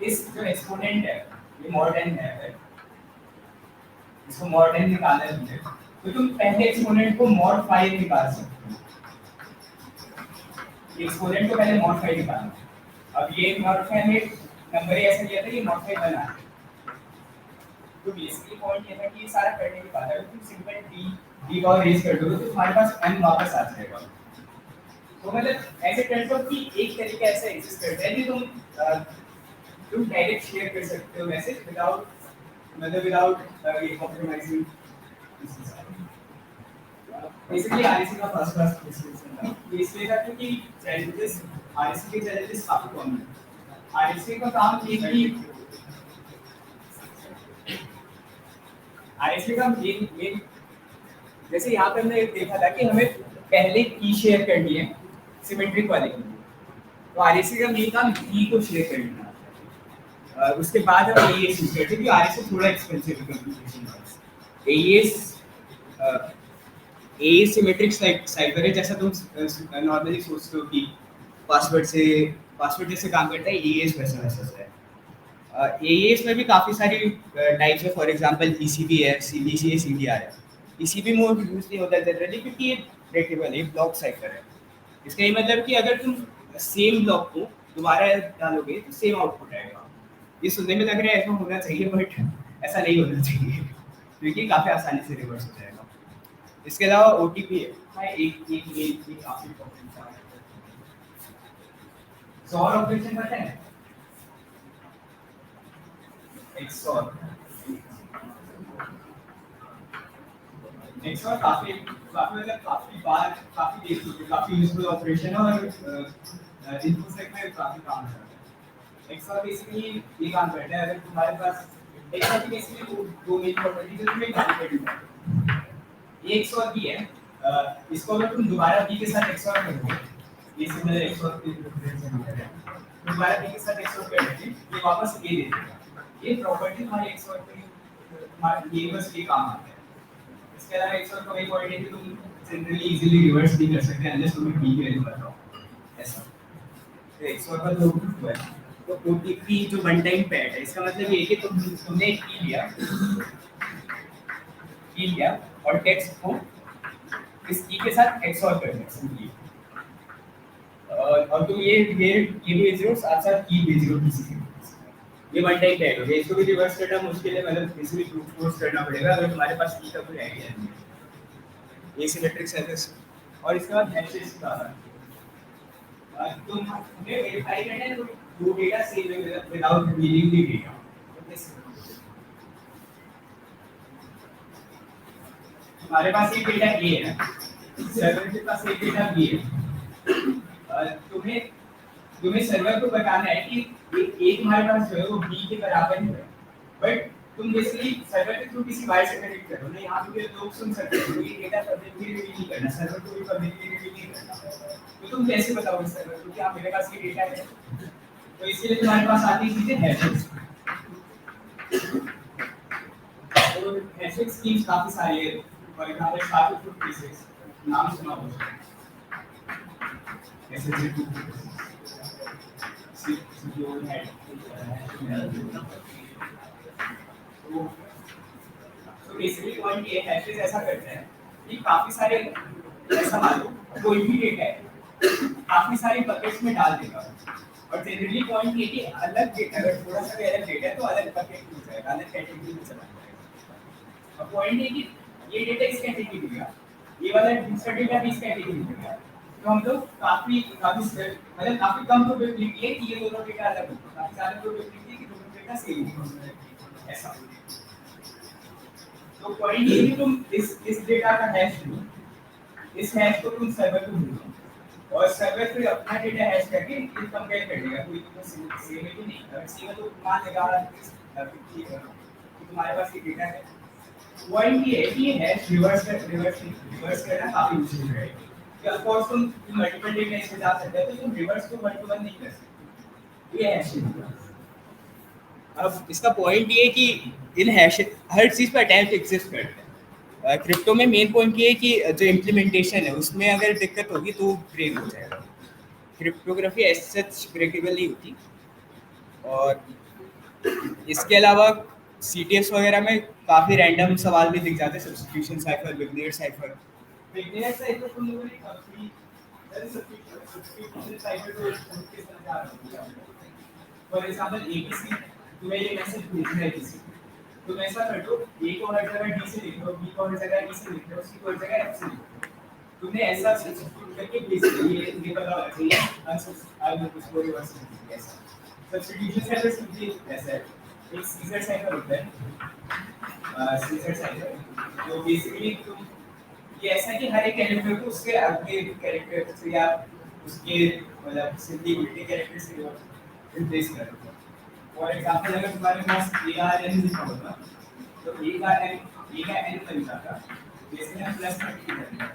इस जो एक्सपोनेंट है ये mod n है, इसको mod n निकालना है तुझे, तो तुम पहले एक्सपोनेंट को mod 5 निकाल सकते हो, एक्सपोनेंट को पहले mod 5 निकालना, अब ये mod 5 में नंबर ही ऐसा दिया था कि mod 5 बना है, तो बेसिकली पॉइंट ये था कि ये सारा करने के बाद अगर तुम सिंपल d पावर रेज कर दोगे तो तुम्हारे पास n वापस आ जाएगा, तो मतलब ऐसे टर्म्स ऑफ कि एक तरीका ऐसा एग्जिस्ट करता है कि तुम डायरेक्ट शेयर कर सकते हो मैसेज विदाउट मतलब विदाउट ये कॉम्प्रोमाइजिंग, बेसिकली आरएससी का फर्स्ट क्लास डिस्क्रिप्शन था, तो इसलिए था क्योंकि चैलेंजेस आरएससी के चैलेंजेस काफी कॉमन है, आरएससी का काम ये कि आरएससी का मेन जैसे यहाँ पे हमने देखा था कि हमें पहले की शेयर करनी है सिमेट्रिक वाले की, तो आरएससी का मेन काम की को शेयर करना है, उसके बाद हम एईएस यूज करते हैं, क्योंकि आरएससी थोड़ा एक्सपेंसिव है computation wise, AES symmetric cipher है, जैसा तुम नॉर्मली सोचते हो कि पासवर्ड जैसे काम करता है, एईएस वैसा है, एईएस में भी काफ़ी सारी टाइप्स है, फॉर एग्जांपल ईसीबी है, सीबीसी है, सीडीआर है, ईसीबी मोड यूज नहीं होता जनरली क्योंकि ये ब्रेकेबल है, ब्लॉक साइफर है, इसका ये मतलब कि अगर तुम सेम ब्लॉक को दोबारा डालोगे तो सेम आउटपुट आएगा, ये सुनने में लग रहा है ऐसा होना चाहिए बट ऐसा नहीं होना चाहिए क्योंकि काफ़ी आसानी से रिवर्स हो जाएगा। इसके अलावा ओटीपी है, एक काफ़ी इंपॉर्टेंट है, XOR ऑपरेशन पता है, XOR काफी मतलब काफी देख चुके, काफी यूजफुल ऑपरेशन है और इन्फोसेक में काफी काम करता है। XOR बेसिकली ये काम करता है, अगर तुम्हारे पास XOR की बेसिकली दो मेन प्रॉपर्टी है जिसमें कॉम्पिटेटिव है, ये XOR भी है, इसको अगर तुम दोबारा B के साथ XOR करोगे, ये सिमिलर XOR के रिप्रेजेंट कर रहे हैं, दोबारा B के साथ XOR करोगे ये वापस A दे देगा, ये प्रॉपर्टी हमारे XOR पे हमारे ये बस ये काम आता है। इसके अलावा XOR का वही पॉइंट है कि तुम जनरली इजीली रिवर्स नहीं कर सकते अनलेस तुम्हें B की वैल्यू पता हो, ऐसा तो XOR का जो है तो OTP जो वन टाइम पैड है, इसका मतलब ये है कि तुमने एक की लिया और टेक्स्ट को इस की के साथ XOR कर दिया सिंपली, और तुम ये भेज रहे हो, साथ साथ की भेज रहे हो किसी के पास। ये वन टाइम टैग हो गया, इसको भी रिवर्स करना मुश्किल है, मतलब किसी भी ब्रूट फोर्स करना पड़ेगा अगर तुम्हारे पास की का कोई आइडिया नहीं है। एसिमेट्रिक सर्विस और इसके बाद हैशेस का तुम हमें वेरीफाई करना है तो दो डेटा सेम है विदाउट रिवीलिंग द डेटा। हमारे पास ये डेटा ए है, सर्वर के पास ये डेटा बी है। तुम्हें तुम्हें सर्वर को बताना है कि ए तुम्हारे पास जो है वो बी के बराबर ही है, बट तुम बेसिकली सर्वर के थ्रू किसी वायर से कनेक्ट करो ना, यहाँ पे लोग सुन सकते हो, ये डेटा पब्लिकली रिवील नहीं करना, सर्वर को भी पब्लिकली रिवील नहीं करना। तो तुम कैसे बताओगे सर्वर को कि मेरे पास ये डेटा है? तो इसके लिए तुम्हारे पास आती चीजें हैशेस। तो हैशेस स्कीम्स काफी सारी है, फॉर एग्जांपल SHA-256 नाम सुना होगा, SHA-256 तो बेसिकली पॉइंट ये हैशेस ऐसा करते हैं कि काफी सारे, ऐसा मान लो कोई भी डेटा है काफी सारे बकेट्स में डाल देगा, और जनरली पॉइंट ये कि अलग डेटा अगर थोड़ा सा भी अलग डेटा है तो अलग बकेट में जाएगा, अलग कैटेगरी में चला जाएगा। अब पॉइंट ये कि ये डेटा इस कैटेगरी में गया, ये वाला दूसरा डेटा भी इस कैटेगरी में गया, तो हम लोग काफी मतलब काफी कम प्रोबेबिलिटी है कि ये दोनों डेटा अलग हो, काफी ज्यादा प्रोबेबिलिटी है कि दोनों डेटा सेम हो, ऐसा। तो पॉइंट ये कि तुम इस डेटा का हैश लो, इस हैश को तुम सर्वर को भेजो और सर्वर फिर अपना डेटा हैश करके ये कंपेयर कर लेगा कोई तो सेम है कि नहीं। अगर सेम है तो मान लेगा कि तुम्हारे पास ये डेटा है। पॉइंट ये है कि ये हैश रिवर्स करना काफी मुश्किल है। ऑफ कोर्स तुम मल्टीपल डेटा इसमें जा सकते हो, तो तुम रिवर्स को 1 to 1 नहीं कर सकते, ये हैश है। अब इसका पॉइंट ये है कि इन हैश हर चीज पर अटैक एग्जिस्ट करते हैं। क्रिप्टो में मेन पॉइंट ये है कि जो इम्प्लीमेंटेशन है उसमें अगर दिक्कत होगी तो ब्रेक हो जाएगा। क्रिप्टोग्राफी एज सच ब्रेकेबल नहीं होती। और इसके अलावा CTS वगैरह में काफ़ी रैंडम सवाल भी दिख जाते हैं, सब्स्टिट्यूशन साइफर, विग्नेयर साइफर। विग्नेयर साइफर तुम लोगों ने काफी सब्स्टिट्यूशन साइफर को किस तरह जा रहा है। फॉर एग्जांपल ABC तुम्हें ये मैसेज भेजना है किसी, तुम ऐसा कर दो, A को हर जगह D से लिख दो, B को हर जगह E से लिख दो, C को हर जगह F से लिख दो। तुमने ऐसा सब्स्टिट्यूट करके बेसिकली ये पता होना चाहिए आई विल उसको रिवर्स करके ऐसा। सब्स्टिट्यूशन साइफर सिंपली ऐसा है, एक सीजर साइफर होता है, सीजर साइफर जो बेसिकली तुम ये ऐसा है कि हर एक कैरेक्टर को उसके अगले कैरेक्टर से या उसके मतलब सिंपली उल्टे कैरेक्टर से रिप्लेस कर दो। फॉर एग्जांपल अगर तुम्हारे पास ARN लिखा होगा तो A का N बन जाता, जैसे हम +30 करते हैं,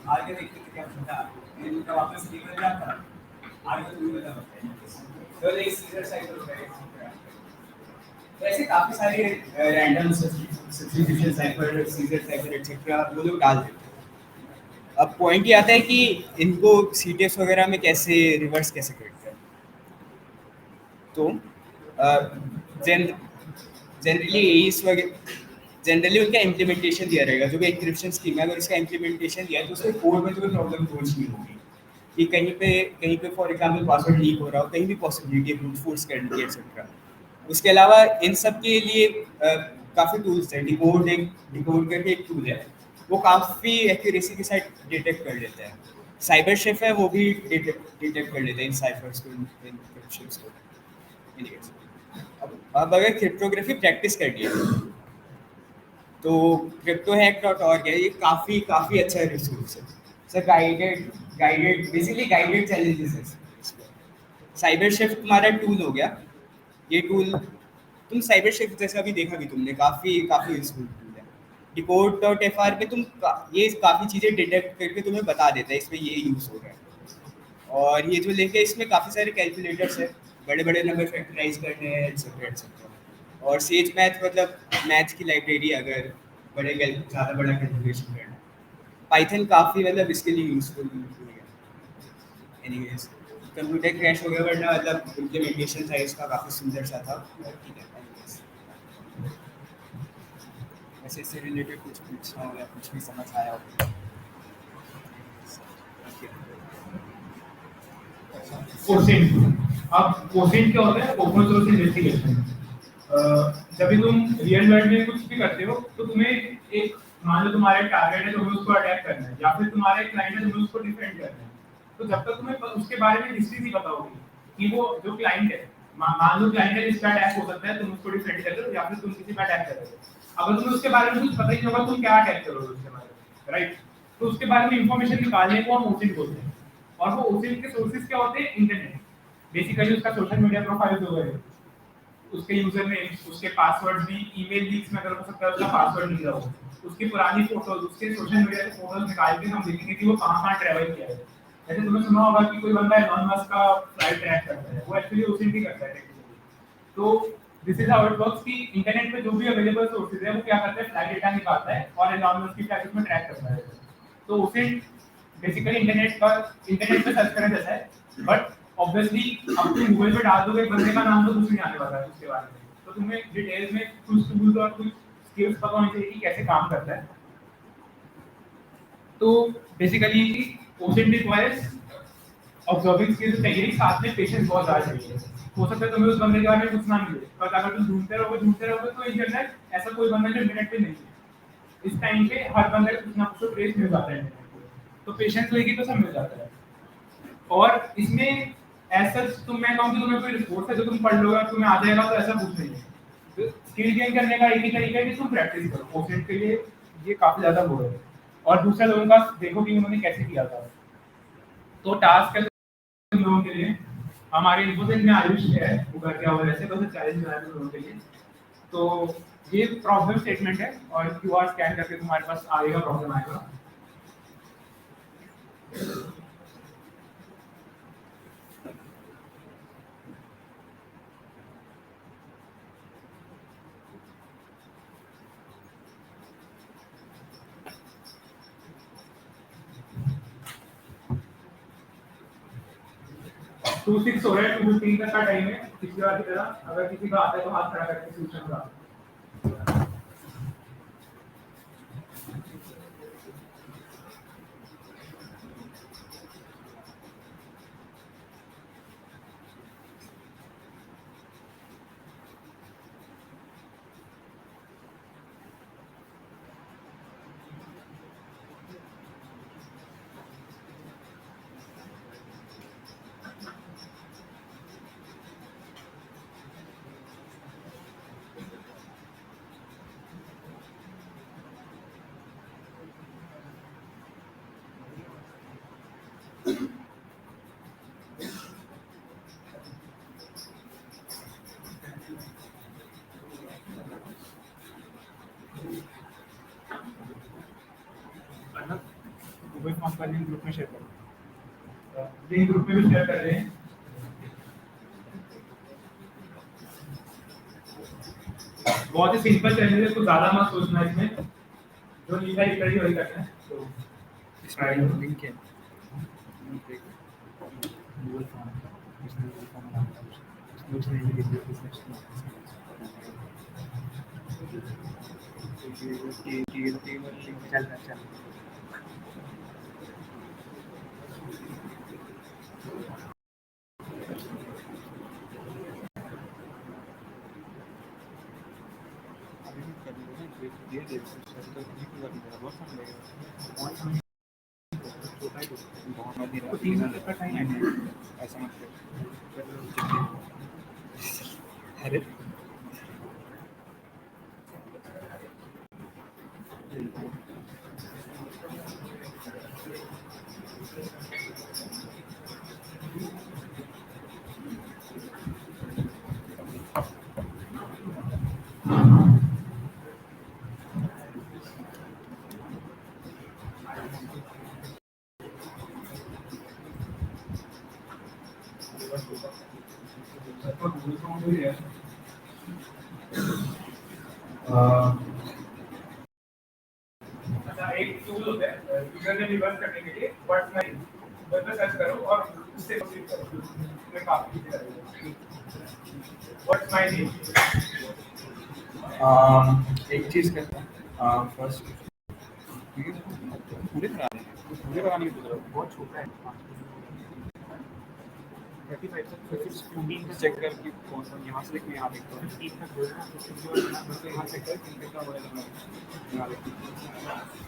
R के देखते क्या होता है, N का वापस D बन जाता, R का 2 बन जाता। तो एक सीजर साइकिल होता है। ऐसे काफी सारे random substitution cipher, scissor cipher etcetera वो लोग डाल देते हैं। अब पॉइंट ये आता है कि इनको CTS वगैरह में कैसे रिवर्स कैसे करते हैं। तो जनरली उनका इम्प्लीमेंटेशन दिया रहेगा, जो भी एन्क्रिप्शन स्कीम है अगर इसका इम्प्लीमेंटेशन दिया है तो उसके कोड में कोई प्रॉब्लम खोज नहीं होगी कि कहीं पे फॉर एग्जांपल पासवर्ड लीक हो रहा हो, कहीं भी पॉसिबिलिटी है ब्रूट फोर्स करने की एटसेट्रा। उसके अलावा इन सब के लिए काफ़ी टूल्स हैं। डिकोड करके एक टूल है, वो काफ़ी एक्यूरेसी के साथ डिटेक्ट कर लेता है। साइबर शेफ है, वो भी डिटेक्ट कर लेता है इन साइफर्स को, इन इनक्रिप्शंस को। अब अगर क्रिप्टोग्राफी प्रैक्टिस करनी है तो cryptohack.org है, ये काफ़ी अच्छा रिसोर्स है। सर बेसिकली गाइडेड चैलेंजेस है। साइबर शेफ तुम्हारा टूल हो गया, ये टूल तुम साइबर शेफ जैसा भी देखा भी तुमने, काफ़ी यूजफुल टूल है। decode.fr पे तुम ये काफ़ी चीज़ें डिटेक्ट करके तुम्हें बता देता है इसमें ये यूज़ हो रहा है। और ये जो लेके इसमें काफ़ी सारे कैलकुलेटर्स है, बड़े नंबर फैक्टराइज करने हैं एटसेट्रा। और सेज मैथ मतलब मैथ्स की लाइब्रेरी, अगर ज़्यादा बड़ा कैलकुलेशन करना। पाइथन काफ़ी मतलब इसके लिए यूजफुल है। एनीवेज कंप्यूटर क्रैश हो गया, वरना मतलब इम्प्लीमेंटेशन था इसका काफ़ी सुंदर सा था। ठीक है, वैसे इससे रिलेटेड कुछ पूछना हो या कुछ भी समझ आया हो। कोसेंट। अब कोसेंट क्या होता है? Open source investigation. जब भी तुम रियल वर्ल्ड में कुछ भी करते हो तो तुम्हें एक, मान लो तुम्हारा टारगेट है, तुम्हें उसको अटैक करना है, या फिर तुम्हारा एक क्लाइंट है, तुम्हें उसको डिफेंड करना है। तो जब तक तुम्हें उसके बारे में हिस्ट्री नहीं पता होगी कि वो जो क्लाइंट है, मान लो क्लाइंट है जिसका अटैक हो सकता है, तुम उसको डिफेंड कर रहे हो या फिर तुम किसी का अटैक कर रहे हो, अगर तुम्हें उसके बारे में कुछ पता ही नहीं होगा तुम क्या अटैक करोगे उसके बारे में, राइट? तो उसके बारे में इंफॉर्मेशन निकालने को हम ओसिन बोलते हैं। और वो ओसिन के सोर्सेज क्या होते हैं? इंटरनेट, बेसिकली उसका सोशल मीडिया प्रोफाइल वगैरह, उसके यूजर नेम, उसके पासवर्ड भी, ईमेल लीक्स में अगर हो सकता है उसका पासवर्ड लिखा हो, उसकी पुरानी फोटोज, उसके सोशल मीडिया के फोटोज निकाल के हम देखेंगे कि वो कहाँ ट्रैवल किया है। जैसे तुमने सुना होगा कि कोई बंदा एलॉन मस्क का फ्लाइट ट्रैक करता है, वो एक्चुअली उसी भी करता है टेक्निकली। तो this is how it works कि इंटरनेट पे जो भी अवेलेबल सोर्सेज है वो क्या करता है? फ्लाइट डेटा निकालता है और एलॉन मस्क की फ्लाइट उसमें ट्रैक करता है। तो उसे बेसिकली इंटरनेट पे सर्च करने जैसा है, बट ऑब्वियसली अब तुम गूगल पे डाल दोगे बंदे का नाम तो कुछ नहीं आने वाला है उसके बारे में। तो तुम्हें डिटेल्स में कुछ टूल्स और कुछ स्किल्स पता होनी चाहिए कि कैसे काम करता है। तो basically ocean requires observing skills चाहिए, साथ में पेशेंस बहुत ज़्यादा चाहिए। हो सकता है तुम्हें उस बंदे के बारे में कुछ ना मिले, पर अगर तुम ढूंढते रहोगे तो इंटरनेट ऐसा कोई बंदा जो इंटरनेट पे नहीं है। इस टाइम पे हर बंदे को कुछ ना कुछ ट्रेस मिल जाता है इंटरनेट पे, तो पेशेंस होगी तो सब मिल जाता है। और इसमें ऐसा तुम, मैं कहूँ कि तुम्हें कोई रिपोर्ट है जो तुम पढ़ लोगे और तुम्हें आ जाएगा, तो ऐसा कुछ नहीं है। स्किल गेन करने का एक ही तरीका है कि तुम प्रैक्टिस करो। ओसेंट के लिए ये काफी ज्यादा वो है। और दूसरे लोगों का देखो कि उन्होंने कैसे किया था। तो टास्क है तुम लोगों के लिए, हमारे इन्फोसिस में आयुष है, वो घर क्या हो वैसे बस चैलेंज बनाया तुम लोगों के लिए। तो ये प्रॉब्लम स्टेटमेंट है और क्यूआर स्कैन करके तुम्हारे पास आएगा, प्रॉब्लम आएगा। टू 6 हो रहा है, 2:15 तक का टाइम है। पिछली बार की तरह अगर किसी का आता है तो हाथ खड़ा करके सोल्यूशन का। गूगल फॉर्म का लिंक ग्रुप में शेयर करो, लिंक ग्रुप में भी शेयर कर रहे हैं। बहुत ही सिंपल चैलेंज है, कुछ ज्यादा मत सोचना इसमें, जो लिखा है लिटरली वही करना है। तो इसमें लिंक है गूगल फॉर्म, इसमें गूगल फॉर्म डालना है, उसमें नहीं लिख दिया इसमें चलता है। ऐसा मत अरे अच्छा, एक टूल होता है यूजर ने रिवर्स करने के लिए, बट मैं गूगल पे सर्च करो और उससे प्रोसीड करो, उसमें काफी चीजें रहेगी। What's my name? एक चीज़ करते हैं फर्स्ट, पूरे बनाने की बहुत छोटा है। 35 तक फिर 15 पे चेक कर कि कौन सा यहाँ से देखिए यहाँ देखता हूँ 15 तक बोलना तो यहाँ चेक कर कितने का होगा यहाँ देखते हैं।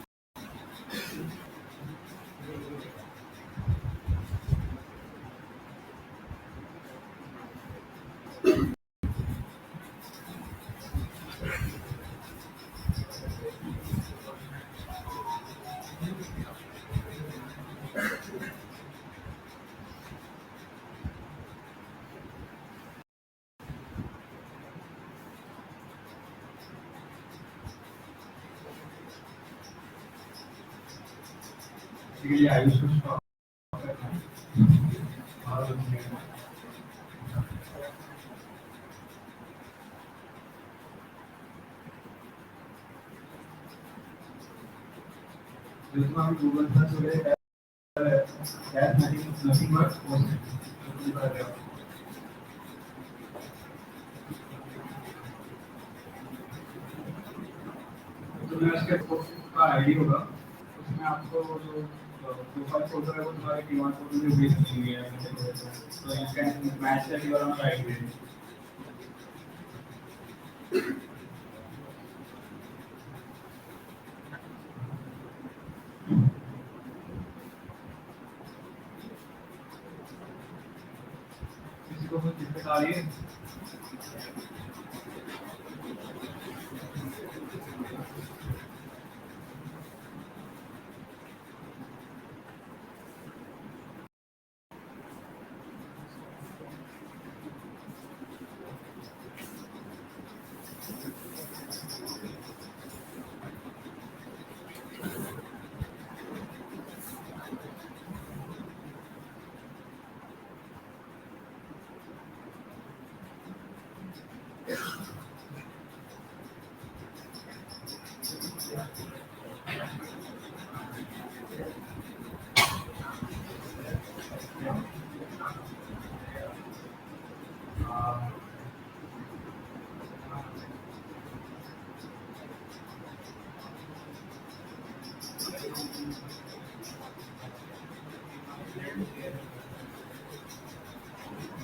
Basically, I used to stop at night. जितना हम गूगल पर चले दैट नथिंग बट पोस्ट तो मैं उसके पोस्ट का आईडी होगा उसमें आपको जो प्रोफाइल फोटो है वो तुम्हारे क्यूआर कोड में भेज देंगे तो you can match that you are on right way किसी को कुछ दिक्कत आ रही है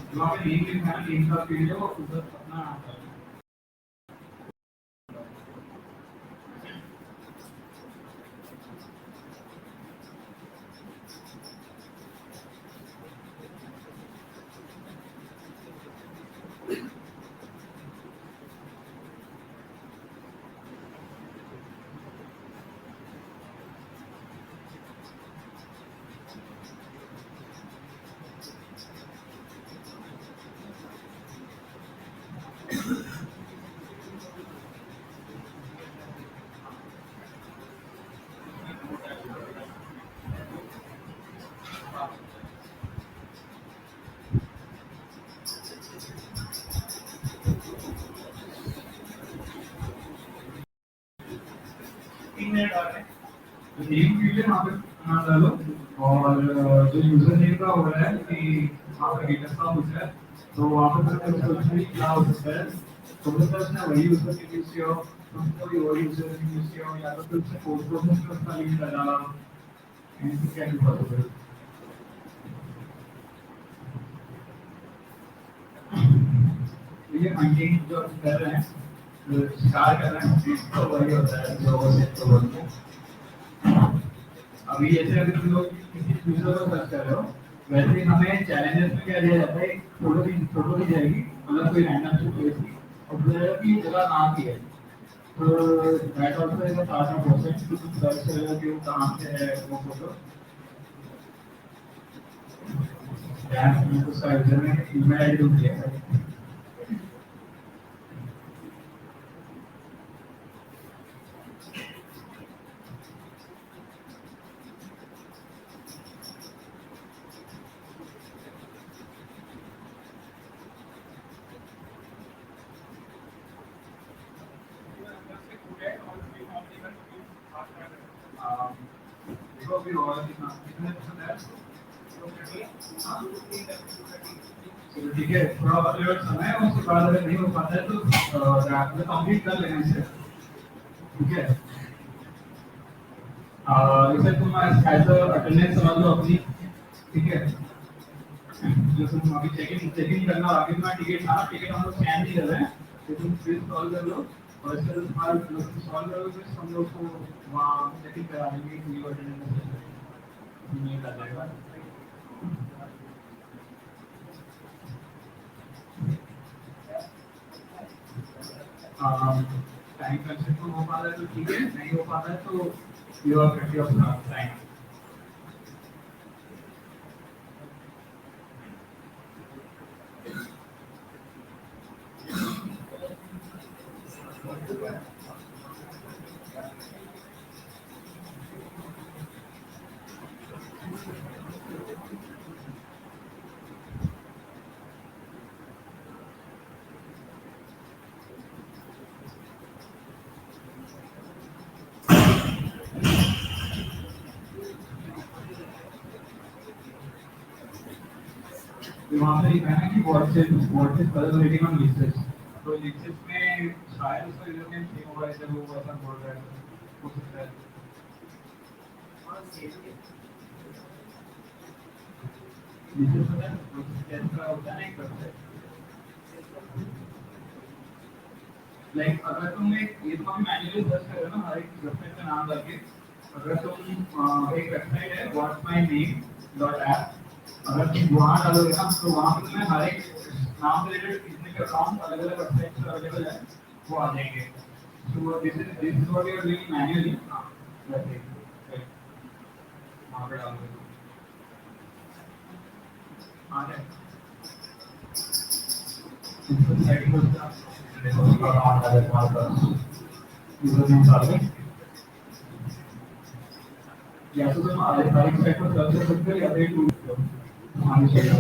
वहाँ पे लिंक लिखा है लिंक का फील्ड है वो उधर अपना मिनट आ रहे हैं तो नेम फील्ड है वहाँ पे नाम डालो और जो यूजर नेम का हो रहा है कि वहाँ पे डेटा का हो रहा है तो वहाँ पे कुछ भी क्या हो सकता है तो मतलब उसने वही यूजर नेम यूज किया तुमको भी वही यूजर नेम यूज किया या तो फिर उसने कोड प्रोसेस का उसका लिंक डाला एंड क्या भी पॉसिबल ये कंटेंट जो कर रहे हैं स्टार्ट कर रहे हैं तो वही होता है जो तो बोलते हैं अभी जैसे अगर तुम लोग किसी यूजर को सर्च कर रहे हो वैसे हमें चैलेंजेस में क्या दिया जाता है फोटो दी जाएगी मतलब कोई रैंडम सी प्लेस की और फिर की जगह कहाँ की है तो that also is a part of process to search करेगा कि वो कहाँ से है वो फोटो ध्यान उसका यूजर ने ईमेल आईडी दिया है ठीक है थोड़ा बहुत लेवल समय है उसके बाद अगर नहीं हो पाता है तो कंप्लीट कर लेना इसे ठीक है जैसे तुम एज अ अटेंडेंस समझ लो अपनी ठीक है जो तुम अभी चेक इन करना और आगे तुम्हारा टिकट था, टिकट हम लोग स्कैन नहीं कर रहे हैं, तो तुम प्लीज सॉल्व कर लो और इसके बाद तुम्हारा तुम सॉल्व करोगे तो हम लोग को वहाँ चेक इन करा देंगे कि यू अटेंडेंस नहीं कर जाएगा। टाइम कंसेप्ट हो पाता है तो ठीक है, नहीं हो पाता है तो you are free of time. वहाँ पे लिखा है ना कि what is color rating on leases, तो leases में शायद उसका यूजरनेम सेम होगा, ऐसे वो ऐसा बोल रहा है, हो सकता है। leases होता है कैसा होता है, नहीं करते लाइक अगर तुम एक ये तुम मैन्युअली सर्च कर रहे हो ना हर एक वेबसाइट का नाम डाल अगर तुम एक वेबसाइट है what's my name dot app, अगर तुम वहाँ डालोगे ना तो वहाँ पे तुम्हें हर एक नाम से रिलेटेड कितने के अकाउंट अलग अलग वेबसाइट पर अवेलेबल है वो आ जाएंगे। So this is what you are doing manually, वहाँ पे डालोगे आ जाए साइट पर या तो तुम आगे साइट पर सर्च कर सकते हो या फिर टूल आगे चलेगा।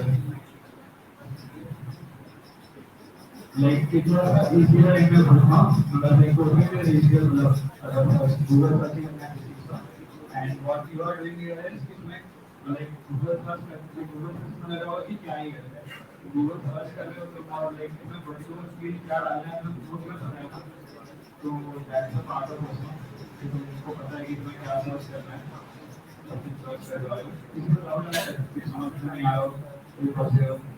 लाइक कितना इजी है इनमें पढ़ना, मतलब एक कोड में इजी मतलब अगर गूगल सर्च करना है and what you are doing here is इसमें लाइक गूगल सर्च में लगा हुआ कि क्या ही करना है, गूगल सर्च कर रहे हो तो और लाइक इसमें पर्टिकुलर फील्ड क्या डालना है तो वो तुम्हें पता है, तो that's a part of it कि तुमको पता है कि तुम्हें क्या सर्च करना है, सब कुछ सर्च कर रहे हो इसमें डाउट है कि समझ में नहीं आ रहा हो तो प्रोसेस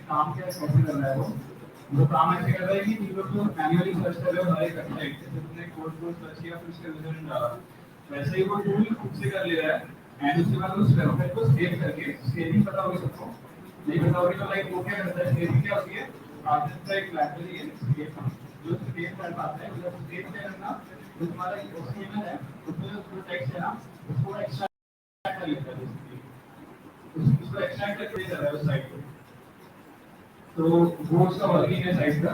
काम क्या कैसे कर रहा है वो काम ऐसे कर रहा है कि तुम लोग तो मैन्युअली सर्च कर रहे हो हर एक वेबसाइट से, तुमने कोड को सर्च किया फिर उसका यूजर नेम डाला, वैसे ही वो टूल खुद से कर ले रहा है एंड उसके बाद उस वेबसाइट को सेव करके, सेविंग पता होगी सबको, नहीं पता होगी तो लाइक वो क्या करता है, सेविंग क्या होती है आर्टिस्ट का एक लाइब्रेरी है सेव, जो सेव कर पाता है मतलब सेव क्या करना, जो तुम्हारा HTML है उसमें जो टेक्स्ट है ना उसको एक्सट्रैक्ट कर लेता है बेसिकली, उसको एक्सट्रैक्ट करके दे रहा है उस साइट पे, तो वो उसका वर्किंग है साइट का।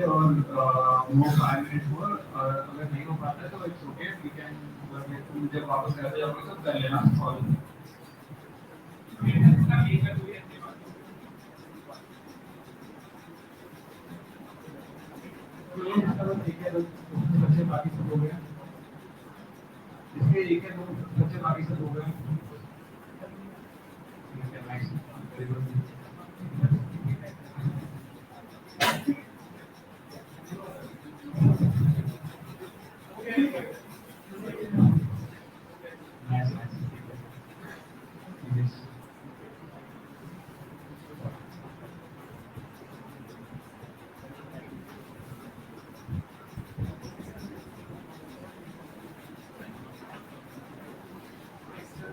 और वो 5 मिनट हुआ और अगर नहीं हो पाता है तो इट्स ओके, वी कैन मुझे वापस घर पे जाओगे तो कर लेना कॉल। ठीक है बच्चे बाकी सब हो गए, इसके एक है दो बच्चे बाकी सब हो गए, ठीक है नाइस वेरी गुड।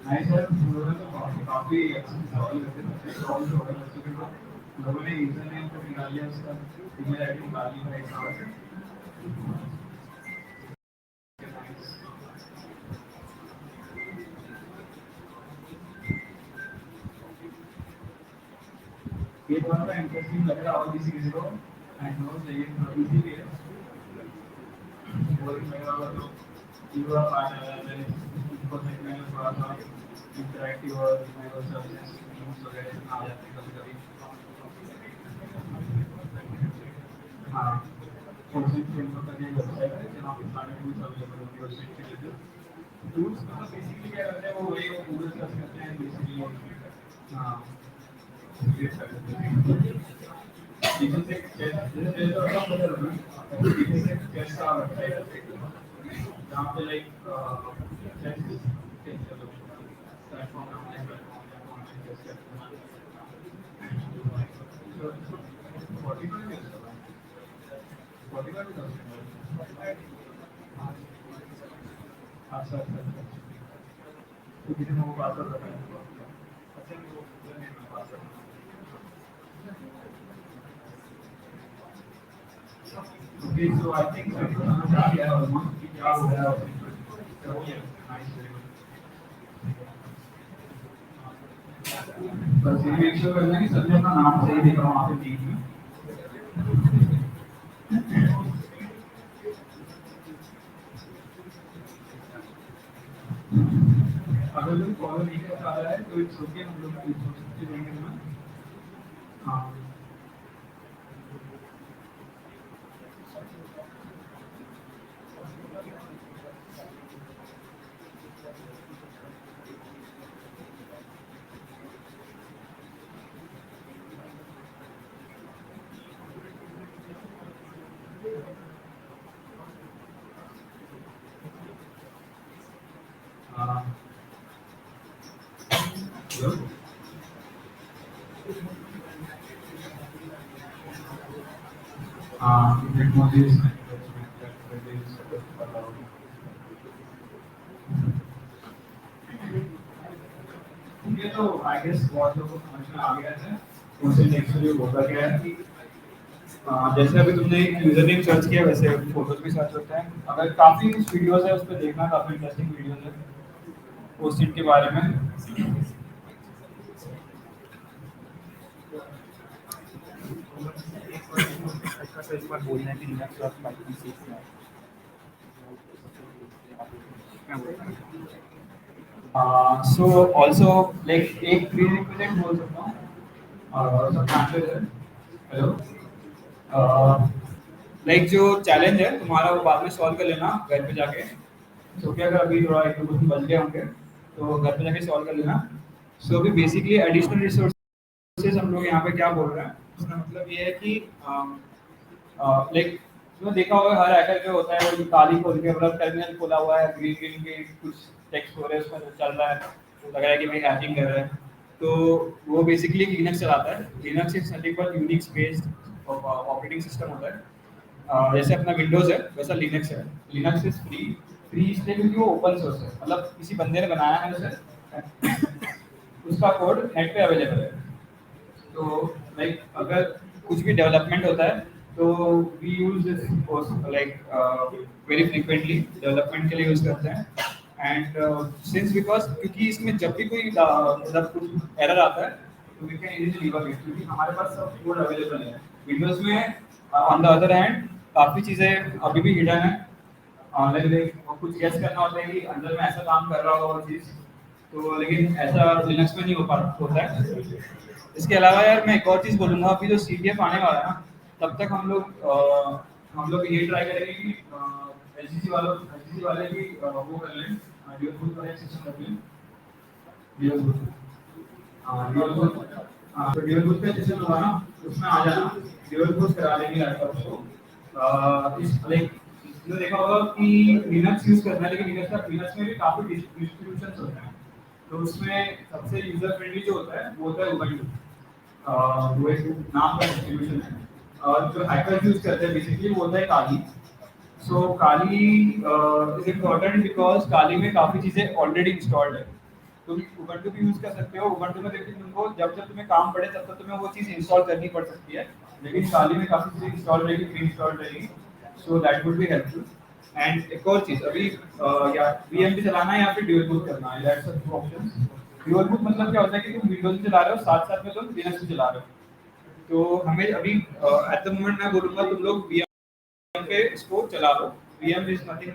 नहीं सर, उन्होंने तो काफी अच्छे सवाल करते थे, सवाल जो होगा बच्चों के पास लोगों ने यूजर नेम को निकाल लिया, उसका ईमेल आईडी निकाल ली मेरे हिसाब से। ये थोड़ा सा इंटरेस्टिंग लग रहा होगा किसी को, आई नो चाहिए इजीली है, बोरिंग लग रहा होगा तो पूरा पार्ट है, इसको देखने में थोड़ा सा इंटरैक्टिव और मेरे सर्विसेज वगैरह आ जाते हैं कभी-कभी। हाँ, कोचिंग सेंटर का ये वेबसाइट है जहाँ पे सारे टूल्स अवेलेबल होंगे उस के लिए। टूल्स मतलब बेसिकली क्या करते हैं, वो वही गूगल सर्च करते हैं बेसिकली। हाँ, ये सर्च करते हैं। इसी से जैसे और सब बदल रहा है, इसी से कैसा वेबसाइट है जहाँ पे लाइक प्लेटफॉर्म ऑनलाइन प्लेटफॉर्म कैसे अच्छा तो कितने वो बात कर रहे हैं, अच्छा वो बात कर रहे हैं। Okay, so I think yeah, almost क्या हो रहा है, so yeah, nice, very good. बस ये make sure करना कि सभी अपना नाम सही लिखा हो वहाँ पे टीम में। अगर कोई फॉलो नहीं कर पा रहा है तो इट्स ओके, हम लोग इस देंगे ना। हाँ हेलो टेक्नोलॉजीज ये तो आई गेस बहुत लोगों को समझ में आ गया है। उनसे नेक्स्ट वीडियो होगा क्या है कि जैसे अभी तुमने यूजर नेम सर्च किया वैसे फोटोज भी सर्च होते हैं। अगर काफी वीडियोस है उस पर देखना, काफी इंटरेस्टिंग वीडियोस है पोस्ट-इट के बारे में। इस बार बोलना है कि लिनक्स और पाइथन सीखना है। So also like एक prerequisite बोल सकता हूँ सब हेलो लाइक जो चैलेंज है तुम्हारा वो बाद में सॉल्व कर लेना घर पे जाके। तो क्या अगर अभी थोड़ा एक दो क्वेश्चन बच गए होंगे तो घर पे जाके सॉल्व कर लेना। सो अभी बेसिकली एडिशनल रिसोर्सेज हम लोग यहाँ पे क्या बोल रहे हैं, उसका मतलब ये है कि लाइक जो देखा होगा हर हैकर जो होता है वो काली खोल के मतलब टर्मिनल खोला हुआ है, ग्रीन ग्रीन के कुछ टेक्स्ट हो रहे हैं उसमें चल रहा है, तो लग रहा है कि भाई हैकिंग कर रहा है। तो वो बेसिकली लिनक्स चलाता है। Linux is nothing but Unix based operating system होता है। जैसे अपना विंडोज है वैसा लिनक्स है। लिनक्स इज फ्री इसलिए क्योंकि वो ओपन सोर्स है, मतलब किसी बंदे ने बनाया है उसे, उसका कोड नेट पे अवेलेबल है। तो लाइक अगर कुछ भी डेवलपमेंट होता है तो we use this like very frequently, development के लिए यूज करते हैं। एंड सिंस बिकॉज क्योंकि इसमें जब भी कोई मतलब कुछ एरर आता है तो we can easily leave it, क्योंकि हमारे पास सब कोड अवेलेबल है। विंडोज में ऑन द अदर हैंड काफ़ी चीज़ें अभी भी हिडन है, लाइक कुछ गेस करना होता है कि अंदर में ऐसा काम कर रहा होगा वो चीज़, तो लेकिन ऐसा लिनक्स में नहीं होता है। इसके अलावा यार मैं एक और चीज़ बोलूँगा, अभी जो CTF आने वाला है ना, तब तक हम लोग ये ट्राई करेंगे कि LGC वाले भी वो कर लें, ड्यूल बूट वाला सिस्टम कर लें। ड्यूल बूट तो ड्यूल बूट का सिस्टम होगा ना, उसमें आ जाना, ड्यूल बूट करा लेंगे लैपटॉप को। इस लाइक जो देखा होगा कि लिनक्स यूज़ करना है, लेकिन लिनक्स में भी काफ़ी डिस्ट्रीब्यूशंस होते हैं। तो उसमें सबसे यूजर फ्रेंडली जो होता है वो होता है उबंटू। वो एक नाम का डिस्ट्रीब्यूशन है और जो हैकर्स यूज करते हैं बेसिकली वो होता है काली। सो काली इज इम्पोर्टेंट बिकॉज काली में काफ़ी चीज़ें ऑलरेडी इंस्टॉल्ड है। तुम उबंटू भी यूज कर सकते हो। उबंटू में देखिए तुमको जब जब तुम्हें काम पड़े तब तब तुम्हें वो चीज़ इंस्टॉल करनी पड़ सकती है, लेकिन साली में काफ़ी चीज़ें इंस्टॉल रहेगी, प्री इंस्टॉल रहेगी, सो that would be helpful. And एक और चीज़, अभी या वीएम चलाना है या फिर ड्यूल बूट करना है, that's two options. Dual boot मतलब क्या होता है कि तुम विंडोज चला रहे हो, साथ साथ में तुम लिनक्स भी चला रहे हो। तो हमें अभी एट द मोमेंट मैं बोलूँगा तुम लोग वीएम पे इसको चला लो। वीएम इज नथिंग,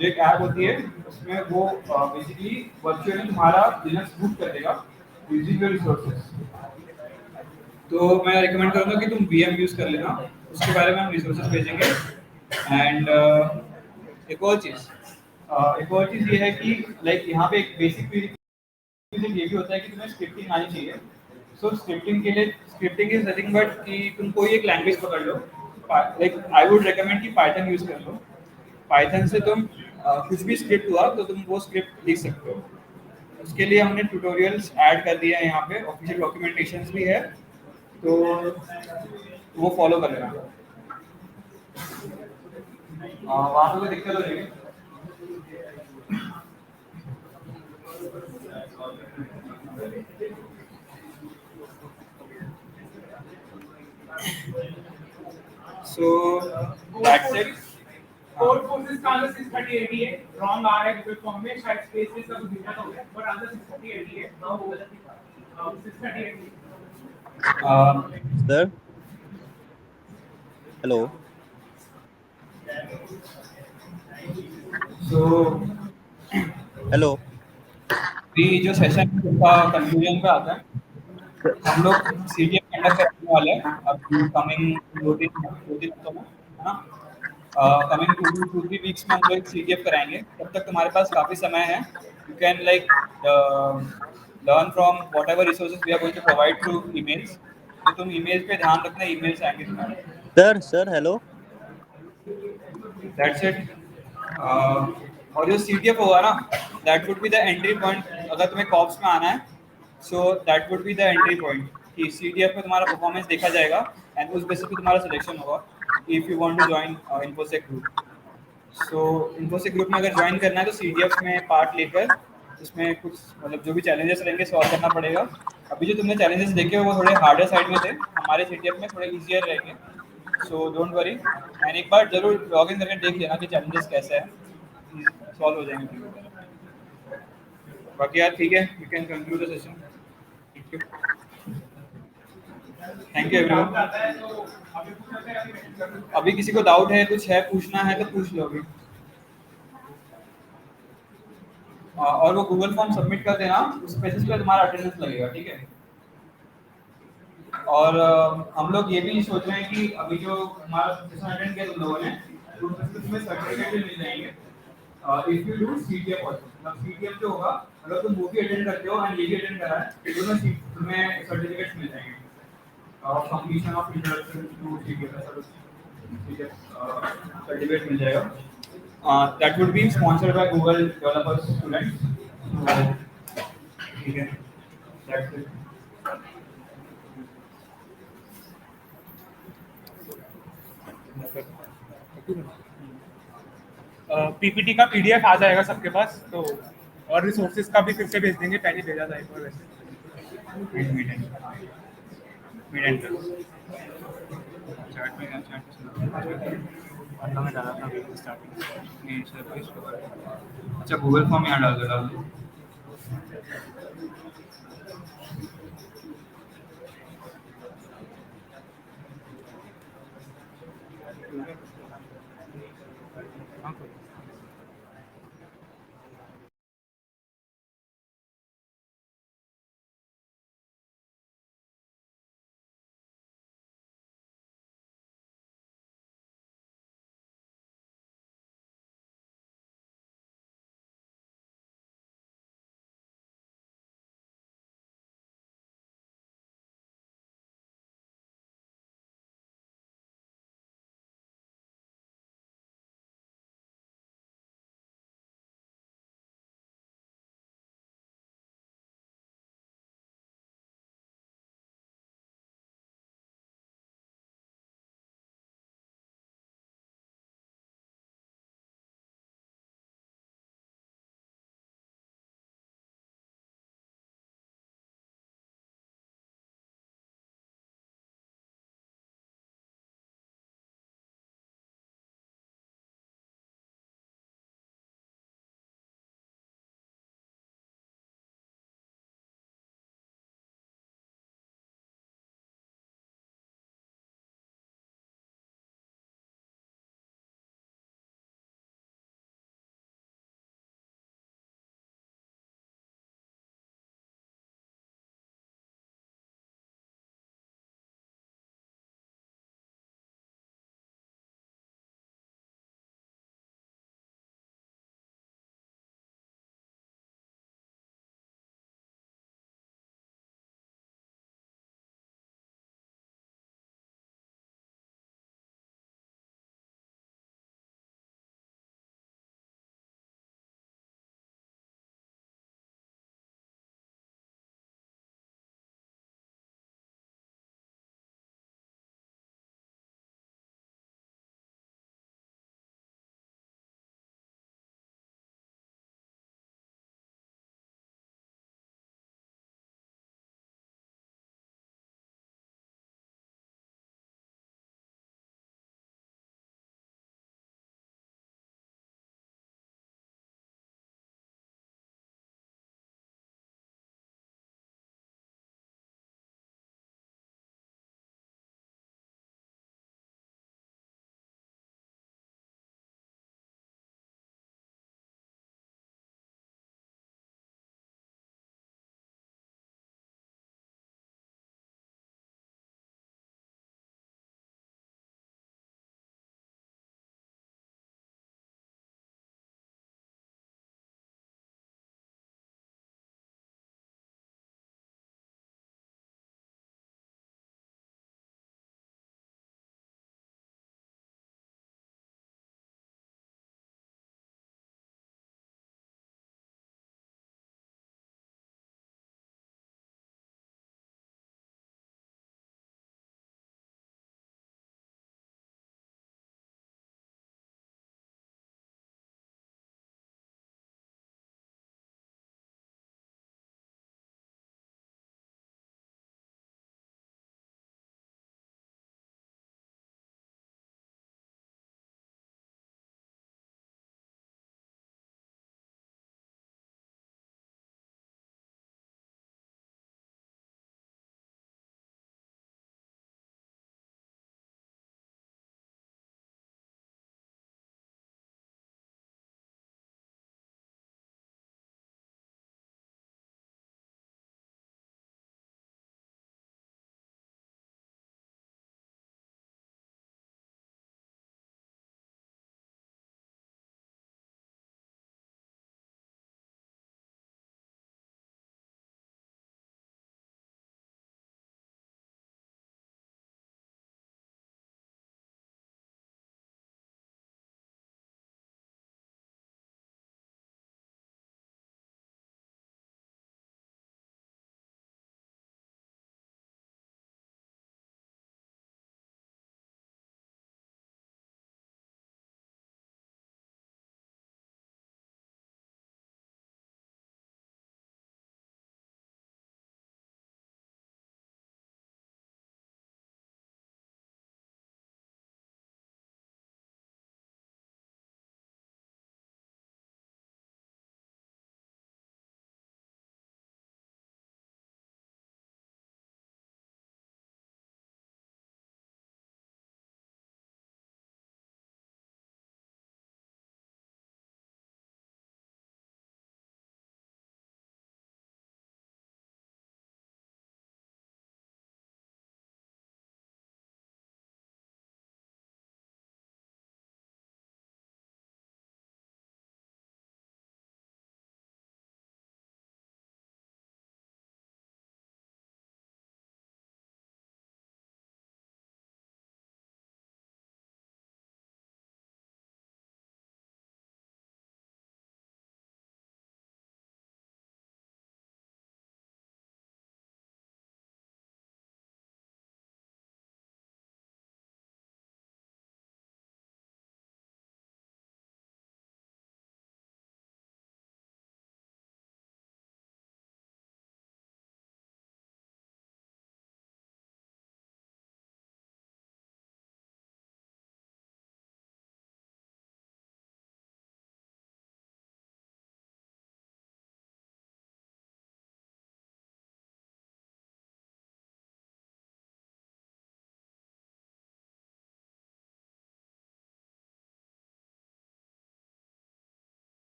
जो एक ऐप होती है उसमें वो बेसिकली वर्चुअली तुम्हारा लिनक्स बूट कर देगा यूजिंग योर रिसोर्सेज। तो मैं रिकमेंड करूँगा कि तुम वीएम यूज़ कर लेना, उसके बारे में हम रिसोर्सेज भेजेंगे। एंड एक और चीज़ ये है कि लाइक यहाँ पे एक बेसिक ये भी होता है कि तुम्हें स्क्रिप्टिंग आनी चाहिए। सो स्क्रिप्टिंग के लिए स्क्रिप्टिंग इज नथिंग बट कि तुम कोई एक लैंग्वेज पकड़ लो, लाइक आई वुड रिकमेंड कि पाइथन यूज़ कर लो। पाइथन से तुम कुछ भी स्क्रिप्ट हुआ तो तुम वो स्क्रिप्ट लिख सकते हो। उसके लिए हमने ट्यूटोरियल्स ऐड कर दिए हैं यहाँ पे, ऑफिशियल डॉक्यूमेंटेशंस भी है, तो वो फॉलो कर लेना। वहाँ पे कोई दिक्कत हो रही है? So that's it. Core forces का आंसर 63080 है, रॉन्ग आ रहा है गूगल फॉर्म में, शायद स्पेसेस का कुछ दिक्कत हो गया, बट आंसर 63080 है। नाउ हो गया 63080। Sir hello. So hello. ये जो सेशन का कंक्लूजन पे आता है, हम लोग सीडीएफ कंडक्ट करने वाले हैं अब कमिंग 2-3 हफ्तों में, है ना। कमिंग 2-3 वीक्स में हम लोग सीडीएफ कराएंगे। तब तक तुम्हारे पास काफ़ी समय है, you can like learn from whatever resources we are going to provide through emails. तो तुम ईमेल पे ध्यान रखना, ईमेल्स आएंगे तुम्हारे। Sir hello. That's it. और जो सीडीएफ होगा ना, that would be the entry point. अगर तुम्हें कॉप्स में आना है, so that would be the entry point कि सीडीएफ में तुम्हारा परफॉर्मेंस देखा जाएगा एंड उस बेसिस पे तुम्हारा सिलेक्शन होगा if you want to join infosec group. So infosec group में अगर ज्वाइन करना है तो सीडीएफ में पार्ट लेकर उसमें कुछ मतलब जो भी चैलेंजेस रहेंगे सॉल्व करना पड़ेगा। अभी जो तुमने चैलेंजेस देखे वो थोड़े हार्डर साइड में थे, हमारे सीडीएफ में थोड़े ईजियर रहेंगे, सो डोंट वरी। एंड एक बार जरूर लॉग इन करके देख लेना कि चैलेंजेस कैसे हैं, सॉल्व हो जाएंगे। बाकी यार ठीक है, you can conclude the session. Thank you everyone. अभी किसी को डाउट है, कुछ है पूछना है तो पूछ लो अभी। और वो गूगल फॉर्म सबमिट कर देना, उस बेसिस पे तुम्हारा अटेंडेंस लगेगा, ठीक है। और हम लोग ये भी सोच रहे हैं कि अभी जो हमारा सेशन अटेंड किया तुम लोगों ने, उसमें तुम्हें सर्टिफिकेट भी मिल जाएंगे if you do CTF also. मतलब सीटीएफ जो होगा, अगर तुम वो भी अटेंड करते हो एंड ये भी अटेंड करा है तो दोनों तुम्हें सर्टिफिकेट्स मिल जाएंगे of completion of introduction to CTF, ऐसा कुछ सीटीएफ सर्टिफिकेट मिल जाएगा। That would be sponsored by Google developers students, ठीक है। That's it. पीपीटी का पीडीएफ आ जाएगा सबके पास, तो और रिसोर्सेज का भी फिर से भेज देंगे, पहले भेजा था एक बार वैसे। मिड एंड चैट में डाला था स्टार्टिंग। अच्छा गूगल फॉर्म यहाँ डाल दो। हाँ